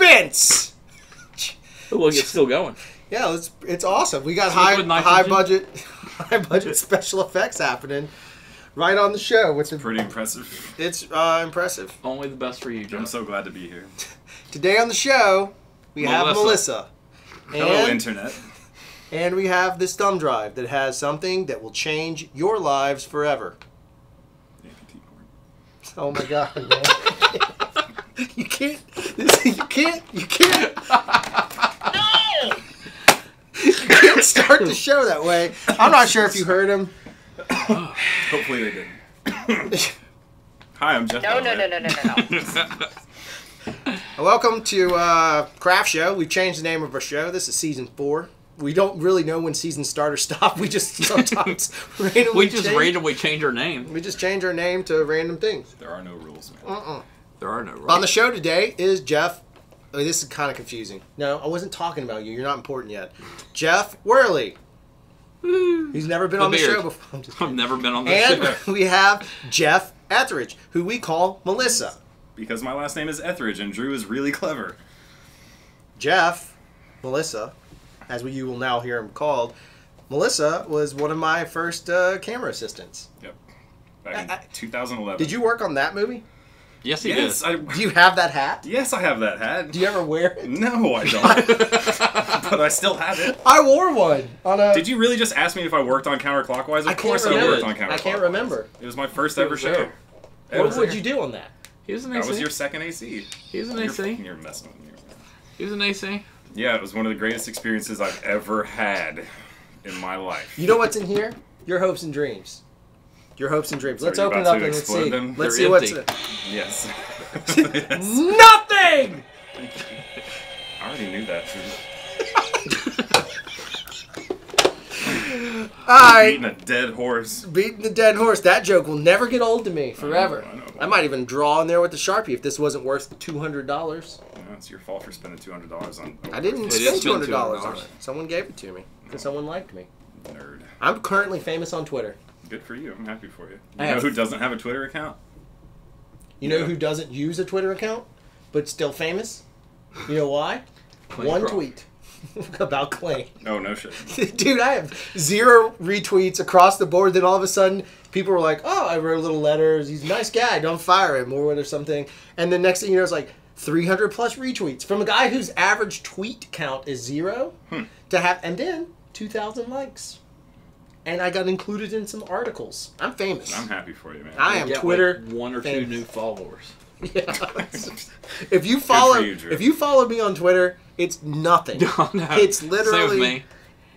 Vince! Look, it's still going. Yeah, it's awesome. We got high budget special effects happening right on the show. It's pretty impressive. It's impressive. Only the best for you, John. I'm so glad to be here. Today on the show, we have Melissa. Hello, Internet. And we have this thumb drive that has something that will change your lives forever. Oh my God, man. You can't. You can't. No! You can't start the show that way. I'm not sure if you heard him. Hopefully they didn't. Hi, I'm Jeff. No. Welcome to CRFTSHO. We've changed the name of our show. This is season 4. We don't really know when seasons start or stop. We just sometimes randomly change our name. We just change our name to random things. There are no rules, man. There are no rules. On the show today is Jeff. Oh, this is kind of confusing. No, I wasn't talking about you. You're not important yet. Jeff Worley. He's never been on the show before. I've never been on the show. And we have Jeff Etheridge, who we call Melissa. Because my last name is Etheridge and Drew is really clever. Jeff, Melissa, as you will now hear him called, Melissa was one of my first camera assistants. Yep. Back in 2011. Did you work on that movie? Yes, he did. Do you have that hat? Yes, I have that hat. Do you ever wear it? No, I don't. But I still have it. I wore one on a... Did you really just ask me if I worked on Counterclockwise? Of course I worked on Counterclockwise. I can't remember. It was my first ever show. What would you do on that? He was an AC. That was your second AC. He was an AC. You're messing with me. He was an AC. Yeah, it was one of the greatest experiences I've ever had in my life. You know what's in here? Your hopes and dreams. Your hopes and dreams. So let's open it up and let's see. Them? Let's see what's in it. Yes. Yes. Nothing! I already knew that. Alright. Beating a dead horse. Beating the dead horse. That joke will never get old to me forever. I know. I might even draw in there with the Sharpie if this wasn't worth $200. No, it's your fault for spending $200 on... I didn't spend $200 on it. Someone gave it to me because someone liked me. Nerd. I'm currently famous on Twitter. Good for you. I'm happy for you. You know who doesn't have a Twitter account? You know who doesn't use a Twitter account, but still famous? You know why? One tweet about Clay. Oh, no shit. Dude, I have 0 retweets across the board. Then all of a sudden, people were like, oh, I wrote little letters. He's a nice guy. Don't fire him or something. And the next thing you know, it's like 300 plus retweets from a guy whose average tweet count is 0 to have, and then 2,000 likes. And I got included in some articles. I'm famous. I'm happy for you, man. I am Twitter. Like 1 or 2 new followers. Yeah. If you follow me on Twitter, it's nothing. No. It's literally. Same with me.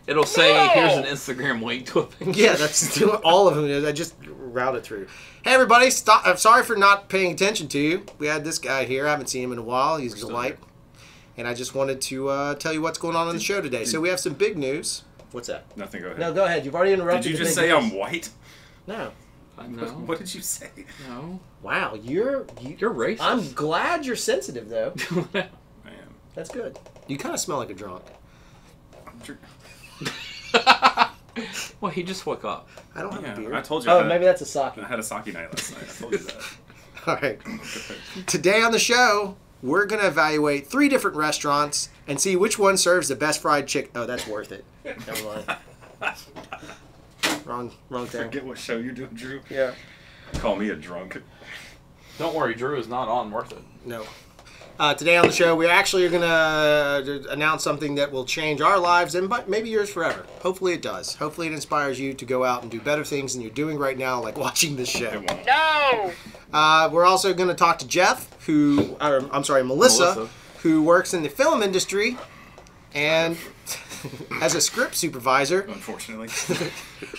It'll say, here's an Instagram link to a picture. Yeah, that's all of them. I just routed through. Hey, everybody. I'm sorry for not paying attention to you. We had this guy here. I haven't seen him in a while. He's a delight. And I just wanted to tell you what's going on the show today. So we have some big news. What's that? Nothing, go ahead. No, go ahead. You've already interrupted. Did you just say I'm white? No. No. What did you say? No. Wow, you're racist. I'm glad you're sensitive, though. I am. That's good. You kind of smell like a drunk. Well, he just woke up. I don't have a beard. I told you. Oh, maybe that's a sake. I had a sake night last night. I told you that. All right. Today on the show, we're going to evaluate 3 different restaurants and see which one serves the best fried chicken. Oh, that's worth it. Never mind. Wrong thing. Forget what show you're doing, Drew. Yeah. Call me a drunk. Don't worry, Drew is not on Worth It. No. Today on the show, we actually are going to announce something that will change our lives and maybe yours forever. Hopefully it does. Hopefully it inspires you to go out and do better things than you're doing right now, like watching this show. No! We're also going to talk to Jeff, Melissa, who works in the film industry and as a script supervisor. Unfortunately.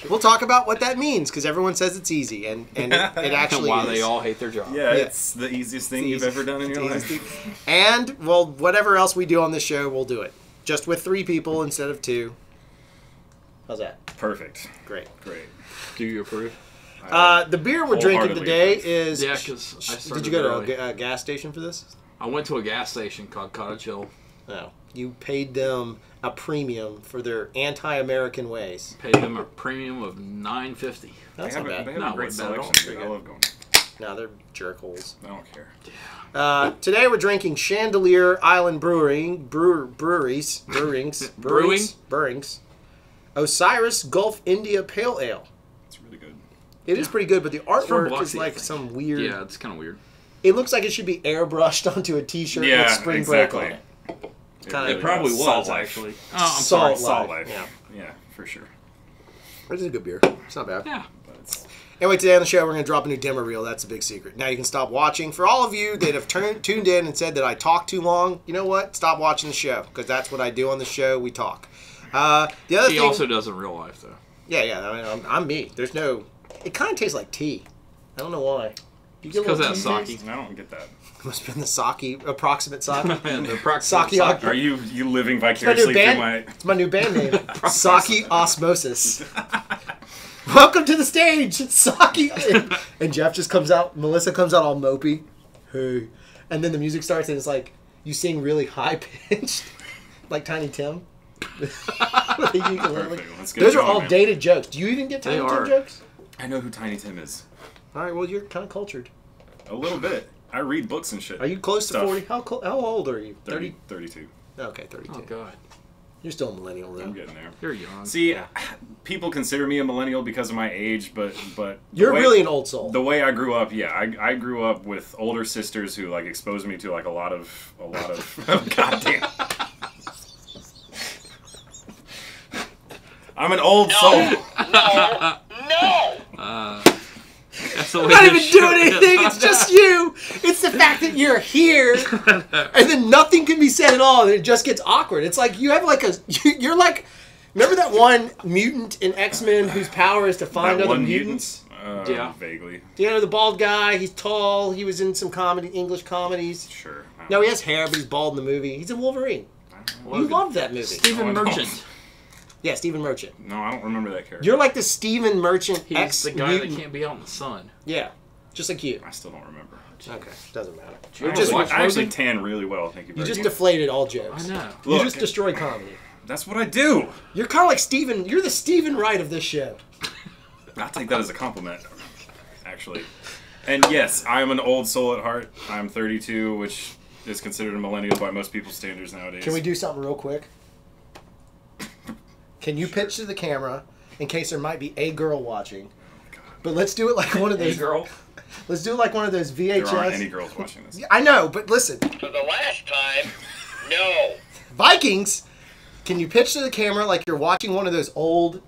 We'll talk about what that means, because everyone says it's easy, and it actually why is. they all hate their job. Yeah, it's the easiest thing you've ever done in your life. And, well, whatever else we do on this show, we'll do it. Just with 3 people instead of 2. How's that? Perfect. Great. Do you approve? The beer we're drinking today is... Yeah, because I started Did you go to a gas station for this? I went to a gas station called Cottage Hill. No. You paid them a premium for their anti-American ways. Paid them a premium of $9.50. That's not bad. They have a great selection. I love going. No, they're jerk holes. I don't care. Today we're drinking Chandelier Island Brewings. Osiris Gulf India Pale Ale. It's really good. It is pretty good, but the artwork is Biloxi, I like think. some weird... Yeah, it's kind of weird. It looks like it should be airbrushed onto a t-shirt with spring break on it. It probably was, Salt Life. actually. Oh, I'm sorry. Salt Life. Yeah. Yeah, for sure. It is a good beer. It's not bad. Yeah. But it's... Anyway, today on the show, we're going to drop a new demo reel. That's a big secret. Now you can stop watching. For all of you that have tuned in and said that I talk too long, you know what? Stop watching the show, because that's what I do on the show. We talk. The other He thing... also does in real life, though. Yeah. I mean, I'm me. There's no... It kind of tastes like tea. I don't know why. You get a Because little that's tea sake. taste? I don't get that. Must have been the sake, approximate sake. And the approximate Sake. sake. Are you living It's vicariously through my... It's my new band name. Sake Osmosis. Welcome to the stage. It's Sake. And Jeff just comes out. Melissa comes out all mopey. Hey. And then the music starts and it's like you sing really high pitched, like Tiny Tim. With a ukulele. Perfect. Let's get Those are going, all man. dated jokes. Do you even get Tiny They Tim are. jokes? I know who Tiny Tim is. All right. Well, you're kind of cultured. A little bit. I read books and shit. Are you close to Stuff. 40? How old are you? 30, 32. Okay, 32. Oh, God. You're still a millennial, though. I'm getting there. You're young. See, people consider me a millennial because of my age, but You're the way- really an old soul. The way I grew up, yeah, I grew up with older sisters who like exposed me to like a lot of goddamn. I'm an old soul. No! That's the I'm way not this even show doing is. anything. It's just you. It's the fact that you're here, and then nothing can be said at all, and it just gets awkward. It's like you have like a. You're like, remember that one mutant in X-Men whose power is to find That other one mutants? Yeah. Vaguely. You know, the bald guy. He's tall. He was in some English comedies. Sure. No, he has hair, but he's bald in the movie. He's a Wolverine. You loved that movie. Stephen No, I don't. Merchant. Yeah, Stephen Merchant. No, I don't remember that character. You're like the Stephen Merchant He's ex the guy mutant. that can't be out in the sun. Yeah, just like you. I still don't remember. Okay, doesn't matter. you ever Just, watch I actually Logan? tan really well. Thank you you very just much. deflated all jokes. I know. You Look. just destroy comedy. That's what I do. You're kind of like Stephen. You're the Stephen Wright of this show. I'll take that as a compliment, actually. And yes, I'm an old soul at heart. I'm 32, which is considered a millennial by most people's standards nowadays. Can we do something real quick? Can you pitch to the camera in case there might be a girl watching? But let's do it like one of those. girl. Let's do it like one of those VHS. There aren't any girls watching this. I know, but listen, For the last time, no. Vikings. Can you pitch to the camera like you're watching one of those old?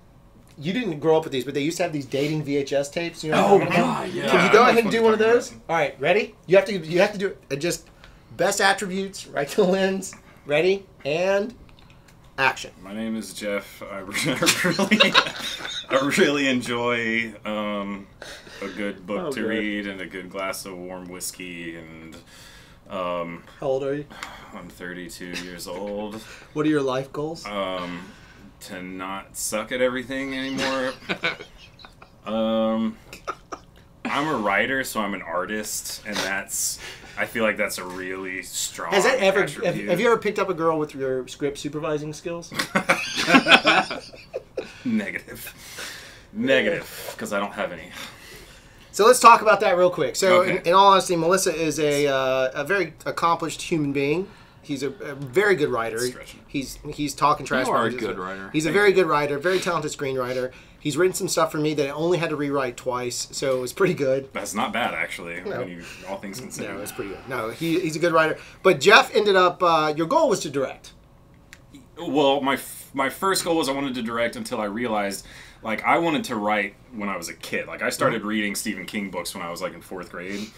You didn't grow up with these, but they used to have these dating VHS tapes. You know what I'm talking about? God, yeah. Can you go I know ahead and what do you're one of talking those? about. All right, ready? You have to do it. Just best attributes, right to the lens. Ready and action. My name is Jeff. I really enjoy a good book to good. read and a good glass of warm whiskey. And How old are you? I'm 32 years old. What are your life goals? To not suck at everything anymore. I'm a writer, so I'm an artist, and I feel like that's a really strong Has that ever? attribute. Have you ever picked up a girl with your script supervising skills? Negative, because I don't have any. So let's talk about that real quick. So, Okay. in all honesty, Melissa is a very accomplished human being. He's a very good writer. Stretching. He's talking trash. You are a about good writer. He's a very good writer, very talented screenwriter. He's written some stuff for me that I only had to rewrite twice, so it was pretty good. That's not bad, actually, No. when you all things considered. No, it's pretty good. No, he's a good writer. But Jeff ended up. Your goal was to direct. Well, my first goal was I wanted to direct until I realized, like, I wanted to write when I was a kid. Like, I started reading Stephen King books when I was, like, in 4th grade,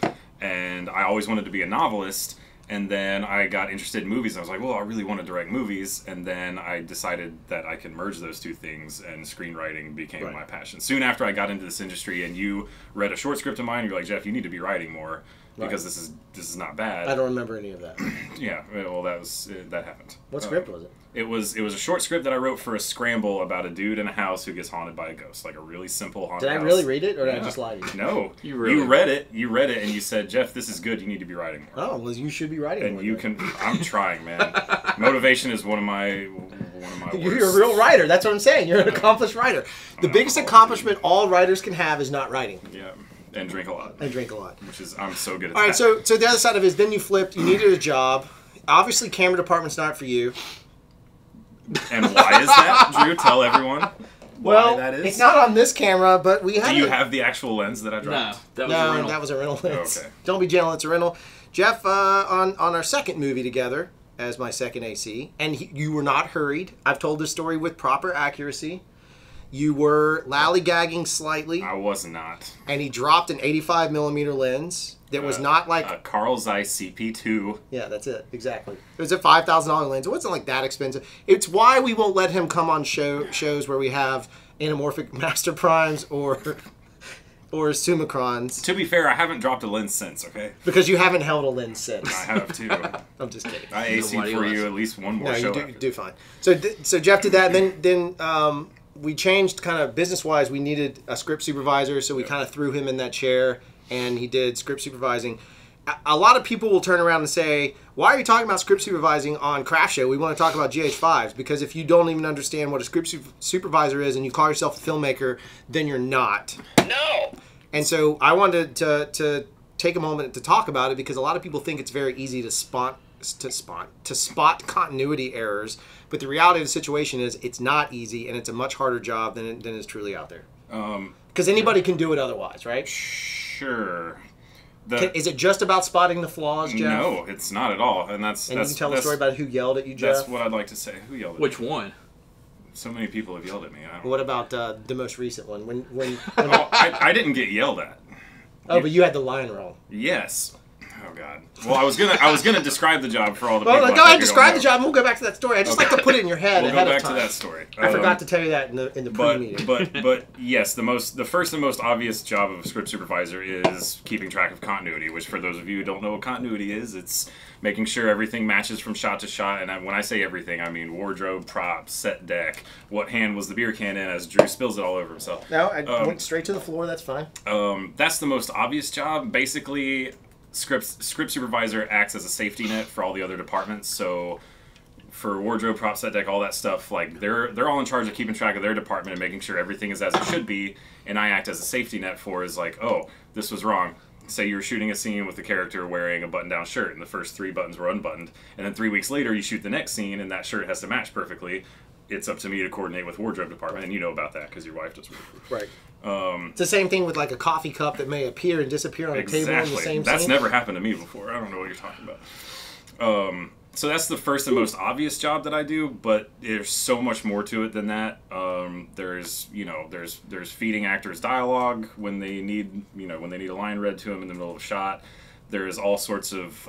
and I always wanted to be a novelist. And then I got interested in movies. I was like, well, I really want to direct movies. And then I decided that I could merge those two things, and screenwriting became Right. my passion. Soon after I got into this industry, and you read a short script of mine, you're like, Jeff, you need to be writing more because this is not bad. I don't remember any of that. Yeah, well, that happened. What script was it? It was a short script that I wrote for a scramble about a dude in a house who gets haunted by a ghost, like a really simple haunted Did I house. really read it, or did I Yeah. just lie to you? No, You really- read it. You read it, and you said, Jeff, this is good. You need to be writing more. Oh, well, you should be writing. And more you then. can. I'm trying, man. Motivation is one of my You're worst. a real writer. That's what I'm saying. You're an accomplished writer. The biggest accomplishment all writers can have is not writing. Yeah. And drink a lot. And drink a lot. Which is, I'm so good at All right, that. so the other side of it is then you flipped, you needed a job. Obviously, camera department's not for you. And why is that, Drew? Tell everyone why that is. It's not on this camera, but we have. Do you have the actual lens that I dropped? No, that was a rental. That was a rental lens. Okay. Don't be gentle, it's a rental. Jeff, on our second movie together as my second AC, and you were not hurried. I've told this story with proper accuracy. You were lollygagging slightly. I was not. And he dropped an 85mm lens that was not like... a Carl Zeiss CP2. Yeah, that's it. Exactly. It was a $5,000 lens. It wasn't like that expensive. It's why we won't let him come on shows where we have anamorphic master primes or summicrons. To be fair, I haven't dropped a lens since, okay? Because you haven't held a lens since. I have too. I'm just kidding. I AC'd for you at least one more No, show. you do fine. So Jeff did that, and then we changed kind of business-wise. We needed a script supervisor, so we kind of threw him in that chair, and he did script supervising. A lot of people will turn around and say, why are you talking about script supervising on Craft Show? We want to talk about GH5s, because if you don't even understand what a script supervisor is and you call yourself a filmmaker, then you're not. No. And so I wanted to take a moment to talk about it, because a lot of people think it's very easy to spot continuity errors, but the reality of the situation is it's not easy, and it's a much harder job than is truly out there. Because anybody can do it otherwise, right? Sure. Is it just about spotting the flaws, Jeff? No, it's not at all. And you can tell the story about who yelled at you, Jeff? That's what I'd like to say. Who yelled at me? Which one? So many people have yelled at me. What about the most recent one? When I didn't get yelled at. Oh, but you had the line roll. Yes. Oh God. Well, I was gonna describe the job for all the people. Well, go ahead, describe the job, and we'll go back to that story. I just like to put it in your head We'll ahead go of back time. to that story. I forgot to tell you that in the pre-meeting. But yes, the first and most obvious job of a script supervisor is keeping track of continuity. Which, for those of you who don't know what continuity is, it's making sure everything matches from shot to shot. And when I say everything, I mean wardrobe, props, set deck. What hand was the beer can in as Drew spills it all over himself? No, I went straight to the floor. That's fine. That's the most obvious job. Basically, script supervisor acts as a safety net for all the other departments. So for wardrobe, prop, set deck, all that stuff, like they're all in charge of keeping track of their department and making sure everything is as it should be. And I act as a safety net for is like, oh, this was wrong. Say you're shooting a scene with the character wearing a button-down shirt, and the first 3 buttons were unbuttoned, and then 3 weeks later you shoot the next scene, and that shirt has to match perfectly. It's up to me to coordinate with wardrobe department, and you know about that because your wife does wardrobe. Right. It's the same thing with like a coffee cup that may appear and disappear on a table in the same That's scene. never happened to me before. I don't know what you're talking about. So that's the first and most obvious job that I do, but there's so much more to it than that. There's feeding actors dialogue when they need a line read to them in the middle of a shot. There's all sorts of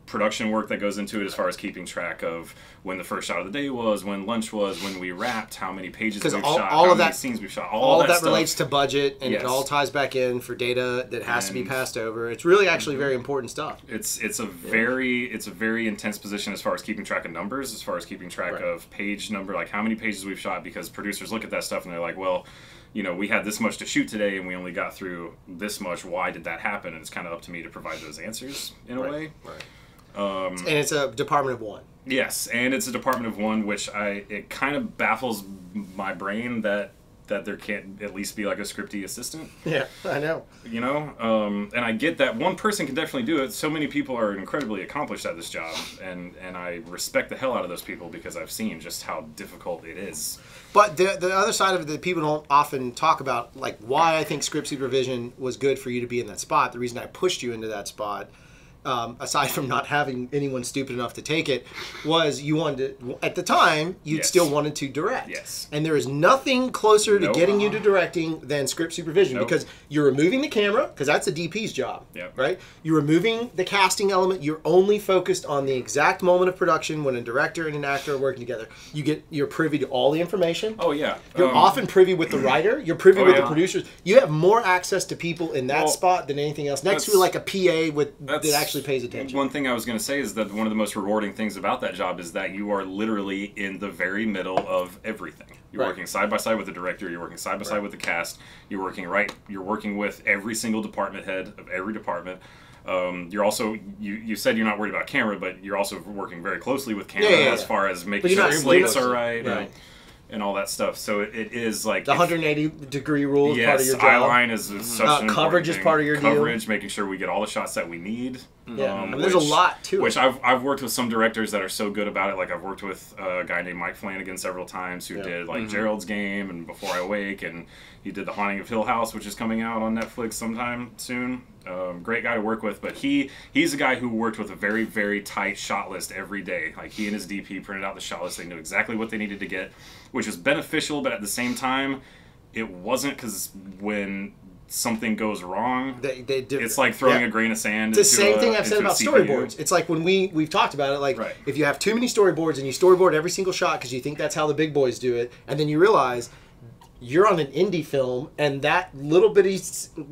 production work that goes into it as far as keeping track of when the first shot of the day was, when lunch was, when we wrapped, how many pages we've shot, how many scenes we've shot. All of that stuff relates to budget, and it all ties back in for data that has to be passed over. It's really actually very important stuff. It's a very intense position as far as keeping track of numbers, as far as keeping track of page number, like how many pages we've shot, because producers look at that stuff and they're like, well, we had this much to shoot today and we only got through this much. Why did that happen? And it's kind of up to me to provide those answers in a way. Right. And it's a department of one. Yes, and it's a department of one, which it kind of baffles my brain that there can't at least be like a scripty assistant. Yeah, I know. And I get that one person can definitely do it. So many people are incredibly accomplished at this job, and I respect the hell out of those people because I've seen just how difficult it is. But the other side of it that people don't often talk about, like why I think script supervision was good for you to be in that spot, the reason I pushed you into that spot, aside from not having anyone stupid enough to take it, was you wanted to, at the time, you'd still wanted to direct. Yes. And there is nothing closer to getting you to directing than script supervision because you're removing the camera, because that's a DP's job, right? You're removing the casting element. You're only focused on the exact moment of production when a director and an actor are working together. You're privy to all the information. Oh, yeah. You're often privy with the writer. You're privy with the producers. You have more access to people in that spot than anything else. Next to like a PA that actually pays attention. One thing I was going to say is that one of the most rewarding things about that job is that you are literally in the very middle of everything. You're working side by side with the director. You're working side by side with the cast. You're working with every single department head of every department. You're also you said you're not worried about camera, but you're also working very closely with camera as far as making sure slates are right. and all that stuff. So it is like the 180-degree rule is part of your job. eye line is such an coverage is part of your coverage, making sure we get all the shots that we need. Yeah, I mean, there's a lot to it. Which I've worked with some directors that are so good about it. Like I've worked with a guy named Mike Flanagan several times who did like Gerald's Game and Before I Wake, and he did The Haunting of Hill House, which is coming out on Netflix sometime soon. Great guy to work with, but he's a guy who worked with a very, very tight shot list every day. Like he and his DP printed out the shot list. They knew exactly what they needed to get, which was beneficial, but at the same time, it wasn't, because when something goes wrong, it's like throwing a grain of sand. It's the same thing I've said about storyboards. It's like when we've talked about it, like if you have too many storyboards and you storyboard every single shot because you think that's how the big boys do it, and then you realize you're on an indie film, and that little bitty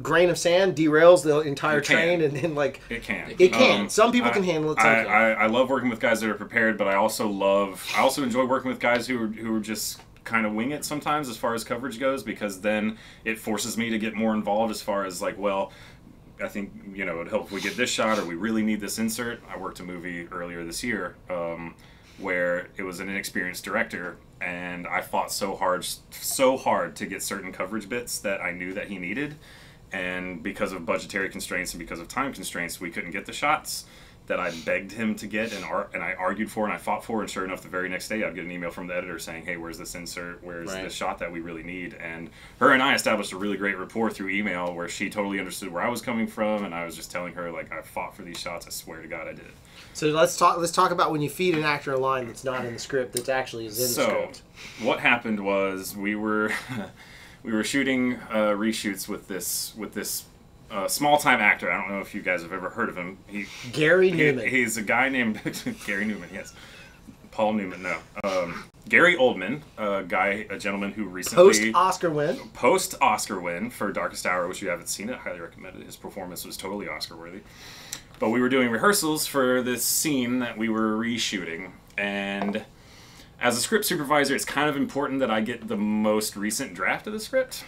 grain of sand derails the entire train, and then like it can. Some people can handle it. I love working with guys that are prepared, but I also enjoy working with guys who are just kind of wing it sometimes as far as coverage goes, because then it forces me to get more involved as far as like, well, I think, you know, it'd help if we get this shot, or we really need this insert. I worked a movie earlier this year where it was an inexperienced director, and I fought so hard to get certain coverage bits that I knew that he needed, and because of budgetary constraints and because of time constraints, we couldn't get the shots that I begged him to get, and I argued for and I fought for, and sure enough, the very next day I'd get an email from the editor saying, hey, where's this insert, where's this shot that we really need? And her and I established a really great rapport through email where she totally understood where I was coming from, and I was just telling her, like, I fought for these shots, I swear to God I did it. So let's talk about when you feed an actor a line that's not in the script, that actually is in the script. So what happened was we were shooting reshoots with this small-time actor. I don't know if you guys have ever heard of him. Gary Newman. He's a guy named Gary Newman, yes. Paul Newman, no. Gary Oldman, a gentleman who recently... Post-Oscar win for Darkest Hour, which you haven't seen it. Highly recommend it. His performance was totally Oscar-worthy. But we were doing rehearsals for this scene that we were reshooting, and as a script supervisor, it's kind of important that I get the most recent draft of the script.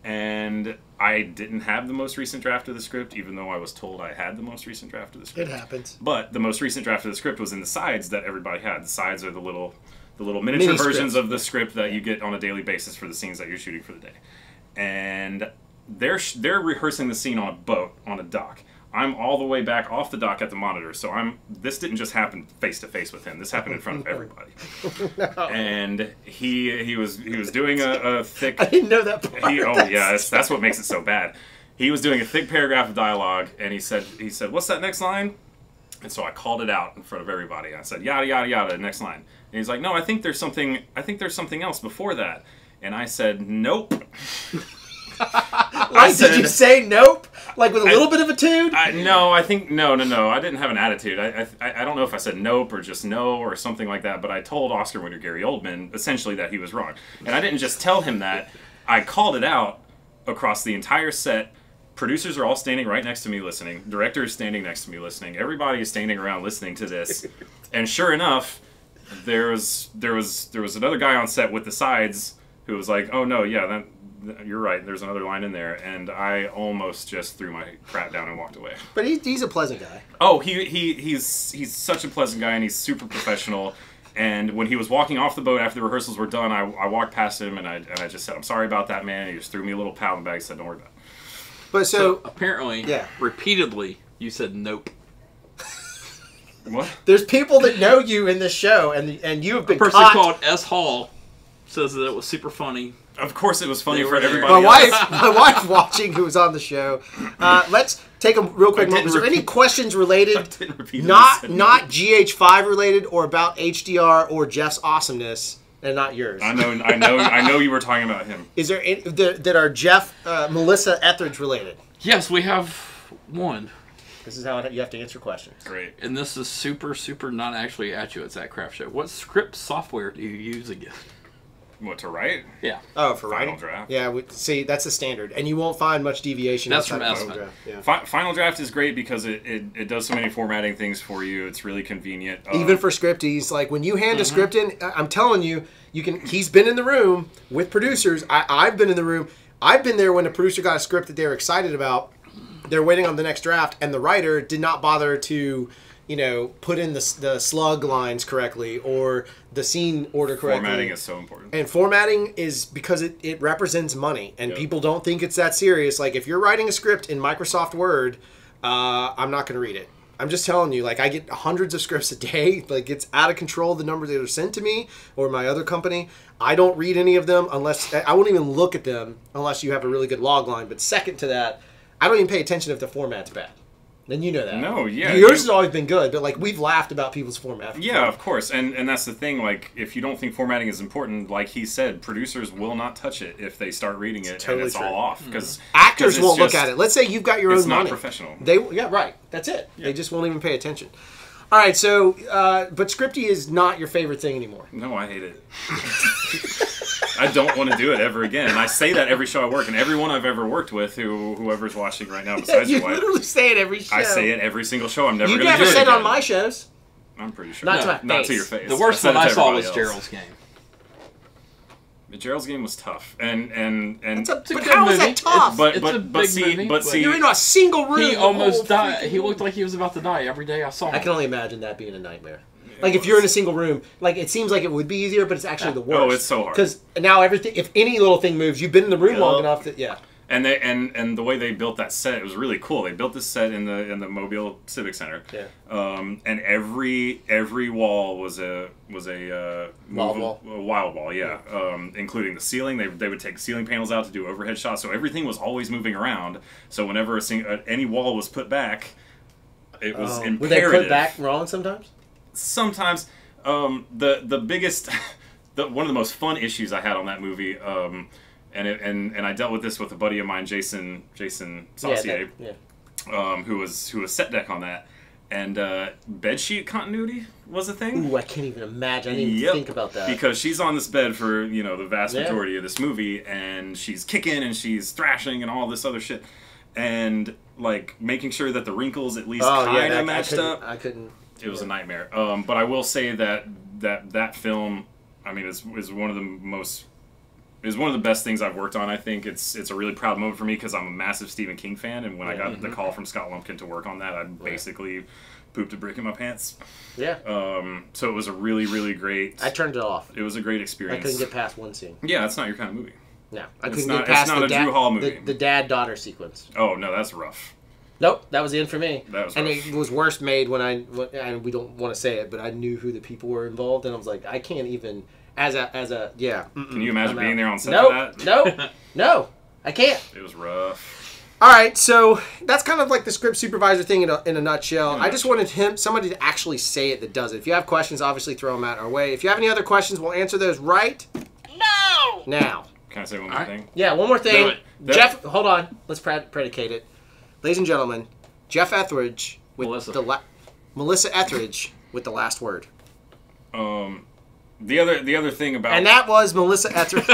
And I didn't have the most recent draft of the script, even though I was told I had the most recent draft of the script. It happens. But the most recent draft of the script was in the sides that everybody had. The sides are the little miniature versions of the script that you get on a daily basis for the scenes that you're shooting for the day. And they're rehearsing the scene on a boat, on a dock. I'm all the way back off the dock at the monitor, so this didn't just happen face to face with him. This happened in front of everybody. No. And he was doing a thick. I didn't know that part. That's what makes it so bad. He was doing a thick paragraph of dialogue, and he said, "What's that next line?" And so I called it out in front of everybody. I said, "Yada yada yada." Next line. And he's like, "No, I think there's something else before that." And I said, "Nope." Did you say nope? Like with a little bit of a tune? No, I think no. I didn't have an attitude. I don't know if I said nope or just no or something like that, but I told Oscar winner Gary Oldman essentially that he was wrong. And I didn't just tell him that. I called it out across the entire set. Producers are all standing right next to me listening. Director is standing next to me listening. Everybody is standing around listening to this. And sure enough, there was another guy on set with the sides who was like, "Oh no, yeah, you're right. There's another line in there," and I almost just threw my crap down and walked away. But he's a pleasant guy. Oh, he's such a pleasant guy, and he's super professional. And when he was walking off the boat after the rehearsals were done, I walked past him and I just said, "I'm sorry about that, man." And he just threw me a little pat on the back and said, "Don't worry about it." But so apparently, repeatedly, you said nope. What? There's people that know you in this show, and you have been caught. A person called S. Hall says that it was super funny. Of course it was funny for everybody my wife watching, who was on the show. Let's take a real quick moment. Is there any questions related, not GH5 related, or about HDR or Jeff's awesomeness, and not yours? I know you were talking about him. Is there any that are Jeff, Melissa Etheridge related? Yes, we have one. This is how you have to answer questions. Great. And this is super not actually at you. It's at Craft Show. What script software do you use again? What, to write? Yeah. Oh, for Final writing? Draft. Yeah, see, that's the standard. And you won't find much deviation. That's from Final Esmond. Draft. Yeah. Final Draft is great because it does so many formatting things for you. It's really convenient. Even for scripties, like when you hand a script in, I'm telling you, he's been in the room with producers. I've been in the room. I've been there when a producer got a script that they were excited about. They're waiting on the next draft, and the writer did not bother to put in the slug lines correctly or the scene order correctly. Formatting is so important. And formatting is because it represents money, and people don't think it's that serious. Like, if you're writing a script in Microsoft Word, I'm not going to read it. I'm just telling you, like, I get hundreds of scripts a day. Like, it's out of control, the numbers that are sent to me or my other company. I don't read any of them unless... I won't even look at them unless you have a really good log line. But second to that, I don't even pay attention if the format's bad. Then you know that. No, yeah. Yours has always been good, but, like, we've laughed about people's format. Yeah, of course. And that's the thing, like, if you don't think formatting is important, like he said, producers will not touch it if they start reading it totally and it's true. all off. Because actors won't look at it. Let's say you've got your own money. It's not professional. Yeah, right. That's it. Yeah. They just won't even pay attention. All right, so, but scripty is not your favorite thing anymore. No, I hate it. I don't want to do it ever again. And I say that every show I work, and everyone I've ever worked with, whoever's watching right now besides you your wife. literally say it every show. I say it every single show. I'm never You going to do it never said again. it on my shows. I'm pretty sure. Not to my Not face. to your face. The worst said one it I to saw everybody was else. Gerald's Game. Gerald's Game was tough, and It's a It's a but good how is movie. that tough? but It's but a but big see movie, but but see You're in a single room. He the almost whole died. freaking He looked movie. like he was about to die every day I saw him. I can only imagine that being a nightmare. Like, if you're in a single room, like, it seems like it would be easier, but it's actually the worst. Oh, it's so hard. Because now everything, if any little thing moves, you've been in the room long enough that, And they and the way they built that set, it was really cool. They built this set in the Mobile Civic Center. Yeah. And every wall was a Wild wall. A wild wall, yeah. Including the ceiling. They would take ceiling panels out to do overhead shots, so everything was always moving around. So whenever any wall was put back, it was imperative. Were they put back wrong sometimes? Sometimes. The biggest, one of the most fun issues I had on that movie. And I dealt with this with a buddy of mine, Jason Saucier, who was set deck on that, and bedsheet continuity was a thing. Ooh, I can't even imagine. I didn't even think about that. Because she's on this bed for the vast majority of this movie, and she's kicking and she's thrashing and all this other shit, and like making sure that the wrinkles at least kind of matched up. I couldn't. It was a nightmare. But I will say that film, I mean, is one of the most. Is one of the best things I've worked on. I think it's a really proud moment for me because I'm a massive Stephen King fan, and when I got the call from Scott Lumpkin to work on that, I basically pooped a brick in my pants. Yeah. So it was a really, really great. I turned it off. It was a great experience. I couldn't get past one scene. Yeah, it's not your kind of movie. No, I It's couldn't not- get past it's not the a Drew Hall movie. the dad-daughter sequence. Oh no, that's rough. Nope, that was the end for me. That was and rough. it was worst made and we don't want to say it, but I knew who the people were involved, and I was like, I can't even. As a Can you imagine being there on set Nope, for that? nope, no, I can't. It was rough. All right, so that's kind of like the script supervisor thing in a nutshell. Yeah. I just wanted somebody to actually say it that does it. If you have questions, obviously throw them out our way. If you have any other questions, we'll answer those right No! now. Can I say one more thing? Yeah, one more thing. Do it. Jeff, hold on. Let's predicate it. Ladies and gentlemen, Jeff Etheridge with Melissa Etheridge with the last word. The other thing about And that was Melissa Etheridge.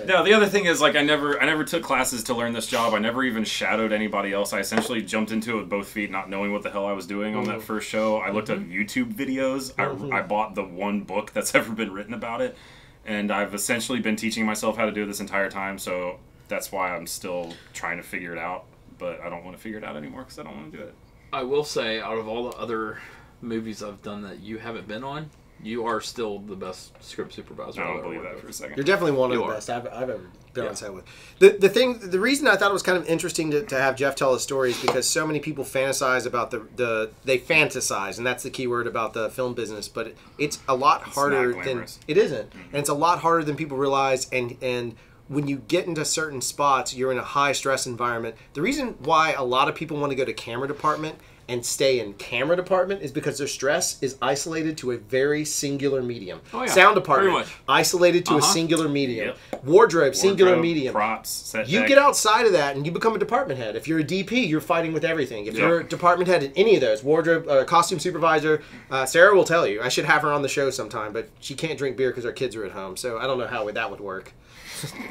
No, the other thing is, like, I never took classes to learn this job. I never even shadowed anybody else. I essentially jumped into it with both feet, not knowing what the hell I was doing on that first show. I looked at YouTube videos. I bought the one book that's ever been written about it, and I've essentially been teaching myself how to do it this entire time. So that's why I'm still trying to figure it out. But I don't want to figure it out anymore because I don't want to do it. I will say, out of all the other movies I've done that you haven't been on, you are still the best script supervisor. I I've don't ever believe worked that with. for a second. You're definitely one of You the are. best I've ever been on set with. The reason I thought it was kind of interesting to have Jeff tell his story is because so many people fantasize about they fantasize, and that's the key word about the film business. But it's a lot harder not than glamorous. it isn't, and it's a lot harder than people realize. And when you get into certain spots, you're in a high stress environment. The reason why a lot of people want to go to camera department and stay in camera department is because their stress is isolated to a very singular medium. Oh, yeah. Sound department, Very much. isolated to a singular medium. Yep. Wardrobe, singular Wardrobe, medium. props, set You deck. get outside of that and you become a department head. If you're a DP, you're fighting with everything. If Yep. you're a department head in any of those, wardrobe, costume supervisor, Sarah will tell you. I should have her on the show sometime, but she can't drink beer because her kids are at home. So I don't know how that would work.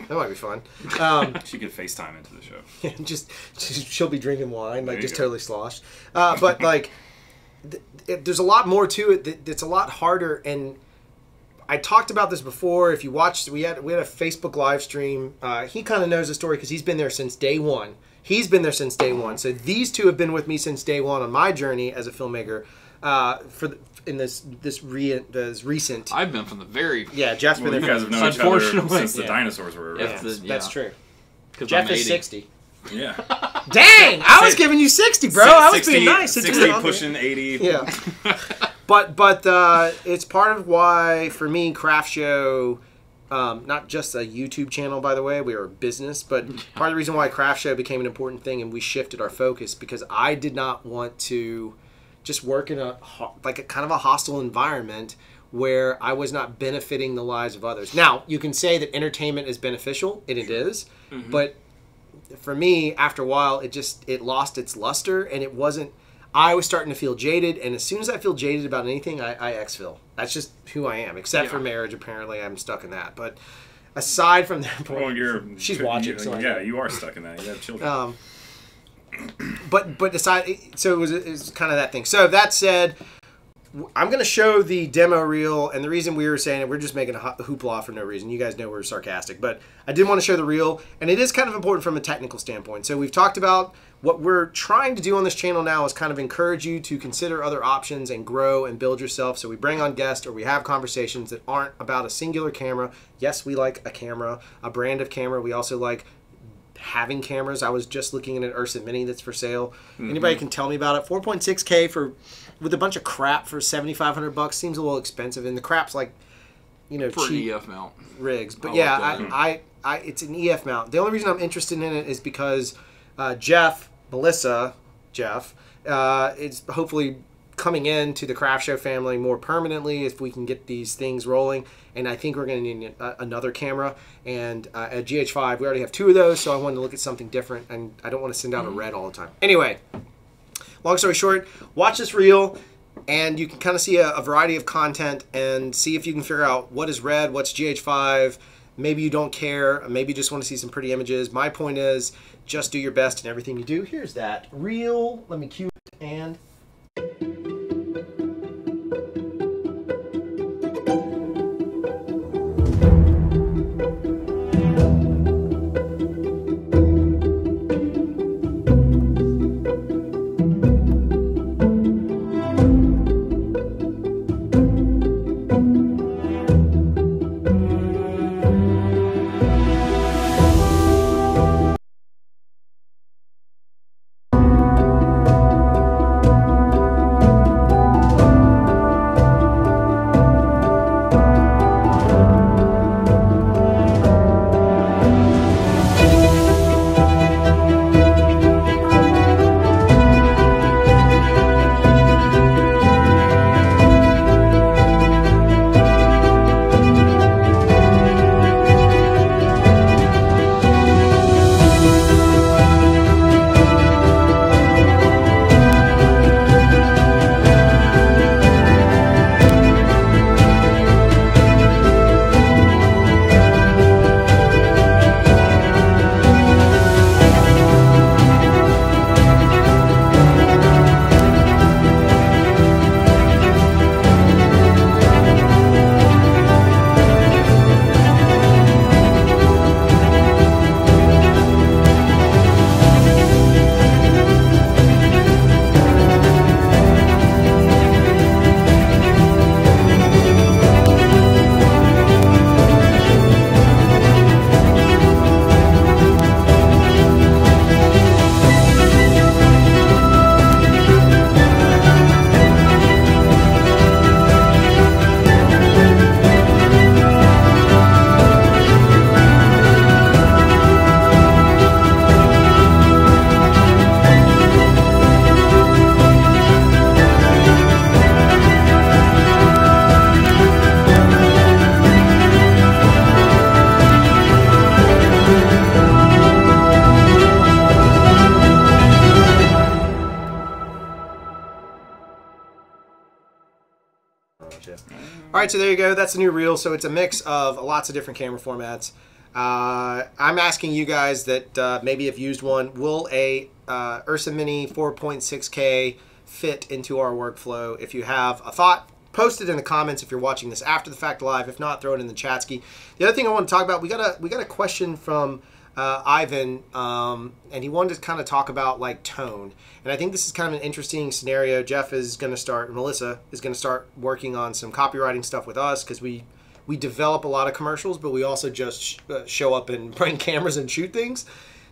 That might be fun. She could FaceTime into the show. She'll be drinking wine, like There you just go. totally sloshed. But like, there's a lot more to it. It's a lot harder. And I talked about this before. If you watched, we had a Facebook live stream. He kind of knows the story because he's been there since day one. He's been there since day one. So these two have been with me since day one on my journey as a filmmaker. In this recent. I've been from the very. Yeah, Jeff's been Well, there. you guys have known each other Unfortunately. since the Yeah. dinosaurs were around. Yeah. That's true. 'Cause Jeff I'm is 80. 60. Yeah. Dang! I was giving you 60, bro. I was being nice. Since 60 you're on there. pushing 80. Yeah. but it's part of why, for me, Craft Show, not just a YouTube channel, by the way, we are a business, but part of the reason why Craft Show became an important thing and we shifted our focus, because I did not want to just work in a kind of a hostile environment where I was not benefiting the lives of others. Now, you can say that entertainment is beneficial, and it is, but for me, after a while, it lost its luster, and it wasn't. I was starting to feel jaded, and as soon as I feel jaded about anything, I exfil. That's just who I am. Except for marriage, apparently, I'm stuck in that. But aside from that point, she's watching. So you are stuck in that. You have children. But aside, so it was kind of that thing. So that said, I'm going to show the demo reel, and the reason we were saying it, we're just making a hoopla for no reason. You guys know we're sarcastic, but I did want to show the reel, and it is kind of important from a technical standpoint. So we've talked about what we're trying to do on this channel now is kind of encourage you to consider other options and grow and build yourself. So we bring on guests or we have conversations that aren't about a singular camera. Yes, we like a camera, a brand of camera. We also like having cameras. I was just looking at an Ursa Mini that's for sale. Anybody can tell me about it. 4.6K with a bunch of crap for $7,500 seems a little expensive, and the crap's like, for cheap an EF mount rigs. But I yeah, like that. it's an EF mount. The only reason I'm interested in it is because Jeff is hopefully coming into the Craft Show family more permanently if we can get these things rolling. And I think we're going to need another camera. And at GH5, we already have 2 of those, so I wanted to look at something different, and I don't want to send out a red all the time. Anyway, long story short, watch this reel, and you can kind of see a variety of content and see if you can figure out what is red, what's GH5. Maybe you don't care. Maybe you just want to see some pretty images. My point is, just do your best in everything you do. Here's that reel. Let me cue it, and... All right, so there you go. That's the new reel. So it's a mix of lots of different camera formats. I'm asking you guys that maybe have used one. Will a Ursa Mini 4.6K fit into our workflow? If you have a thought, post it in the comments if you're watching this after the fact live. If not, throw it in the chat ski. The other thing I want to talk about, we got a question from Ivan, and he wanted to kind of talk about like tone. And I think this is kind of an interesting scenario. Jeff is going to start, Melissa is going to start working on some copywriting stuff with us because we develop a lot of commercials, but we also just show up and bring cameras and shoot things.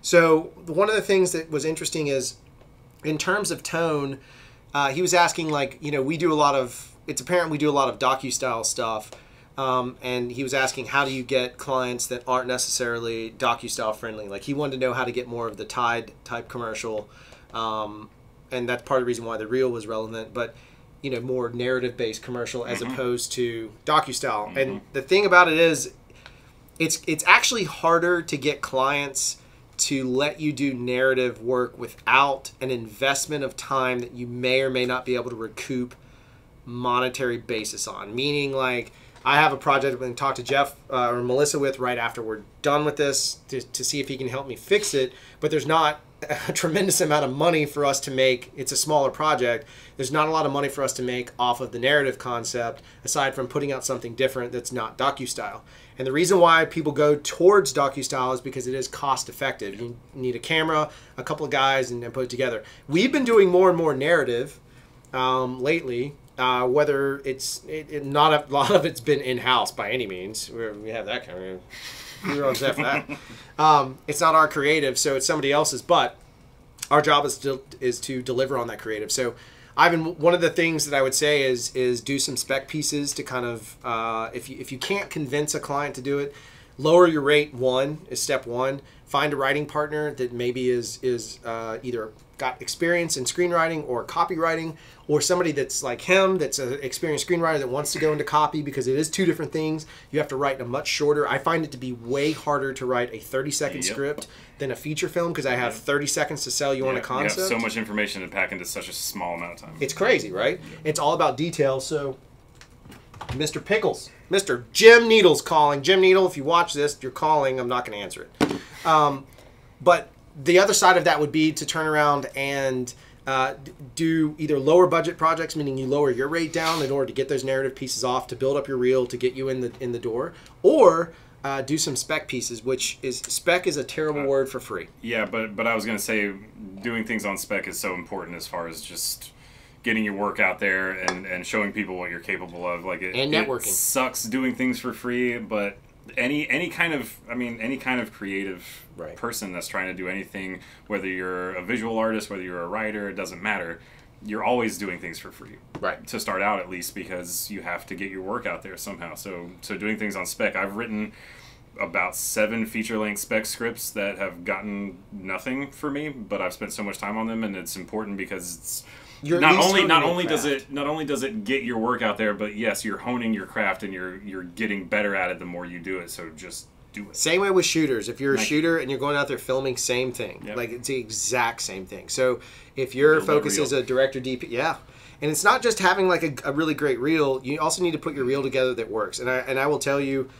So one of the things that was interesting is in terms of tone, he was asking like, you know, it's apparent we do a lot of docu-style stuff. And he was asking, how do you get clients that aren't necessarily docu-style friendly? Like he wanted to know how to get more of the Tide type commercial. And that's part of the reason why the reel was relevant, but you know, more narrative based commercial as opposed to docu-style. And the thing about it is it's actually harder to get clients to let you do narrative work without an investment of time that you may or may not be able to recoup monetary basis on. Meaning like, I have a project I'm going to talk to Jeff or Melissa with right after we're done with this to see if he can help me fix it. But there's not a tremendous amount of money for us to make. It's a smaller project. There's not a lot of money for us to make off of the narrative concept aside from putting out something different that's not docu-style. And the reason why people go towards docu-style is because it is cost effective. You need a camera, a couple of guys, and put it together. We've been doing more and more narrative lately. Whether it's not a lot of it's been in-house by any means. We have that kind of we on Jeff that. It's not our creative, so it's somebody else's. But our job is to deliver on that creative. So, Ivan, one of the things that I would say is do some spec pieces to kind of if you can't convince a client to do it, lower your rate. Is step one. Find a writing partner that maybe is either got experience in screenwriting or copywriting, or somebody that's like him, that's an experienced screenwriter that wants to go into copy, because it is two different things. You have to write a much shorter. I find it to be way harder to write a 30-second script than a feature film, because I have 30 seconds to sell you on a concept. You have so much information to pack into such a small amount of time. It's crazy, right? It's all about details. So, Mr. Pickles, Mr. Jim Needle's calling. Jim Needle, if you watch this, you're calling. I'm not going to answer it. But the other side of that would be to turn around and do either lower budget projects, meaning you lower your rate down in order to get those narrative pieces off, to build up your reel, to get you in the door, or do some spec pieces, which is spec is a terrible word for free. Yeah, but I was going to say doing things on spec is so important as far as just getting your work out there and showing people what you're capable of. Like and networking. It sucks doing things for free, but any kind of creative person that's trying to do anything, whether you're a visual artist, whether you're a writer, it doesn't matter. You're always doing things for free, right? To start out, at least, because you have to get your work out there somehow. So doing things on spec. I've written about 7 feature-length spec scripts that have gotten nothing for me, but I've spent so much time on them, and it's important because it's not only does it get your work out there, but yes, you're honing your craft and you're getting better at it the more you do it. So just do it. Same way with shooters. If you're a shooter and you're going out there filming, same thing. Yep. Like it's the exact same thing. So if your focus is a director, DP, and it's not just having like a really great reel. You also need to put your reel together that works. And I will tell you,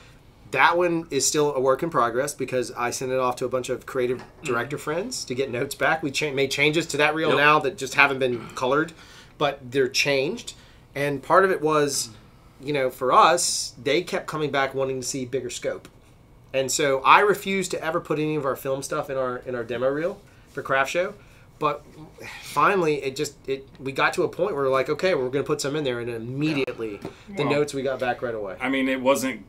that one is still a work in progress because I sent it off to a bunch of creative director friends to get notes back. We made changes to that reel now that just haven't been colored, but they're changed. And part of it was, for us, they kept coming back wanting to see bigger scope. And so I refused to ever put any of our film stuff in our demo reel for Craft Show. But finally, we got to a point where we're like, okay, we're going to put some in there, and immediately the notes we got back right away. I mean, it wasn't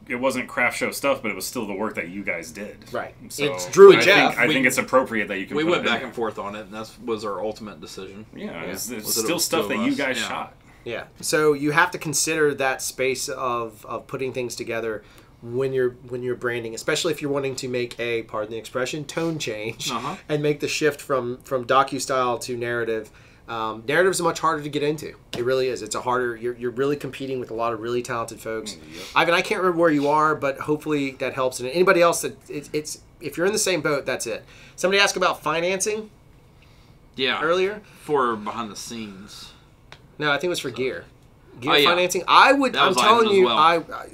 Craft Show stuff, but it was still the work that you guys did. Right. So it's Drew and Jeff. I think it's appropriate that you can. We went back and forth on it, and that was our ultimate decision. Yeah, it's still stuff that you guys shot. Yeah. So you have to consider that space of putting things together when you're branding, especially if you're wanting to make a, pardon the expression, tone change and make the shift from docu-style to narrative. Narrative is much harder to get into. It really is. It's a harder. You're really competing with a lot of really talented folks. Yep. Ivan, I can't remember where you are, but hopefully that helps. And anybody else that it's if you're in the same boat, that's it. Somebody asked about financing. Yeah. Earlier for behind the scenes. No, I think it was for gear. Financing. I'm telling you,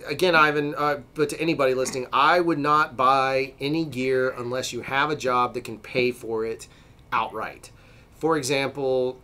again, Ivan, but to anybody listening, I would not buy any gear unless you have a job that can pay for it outright. For example,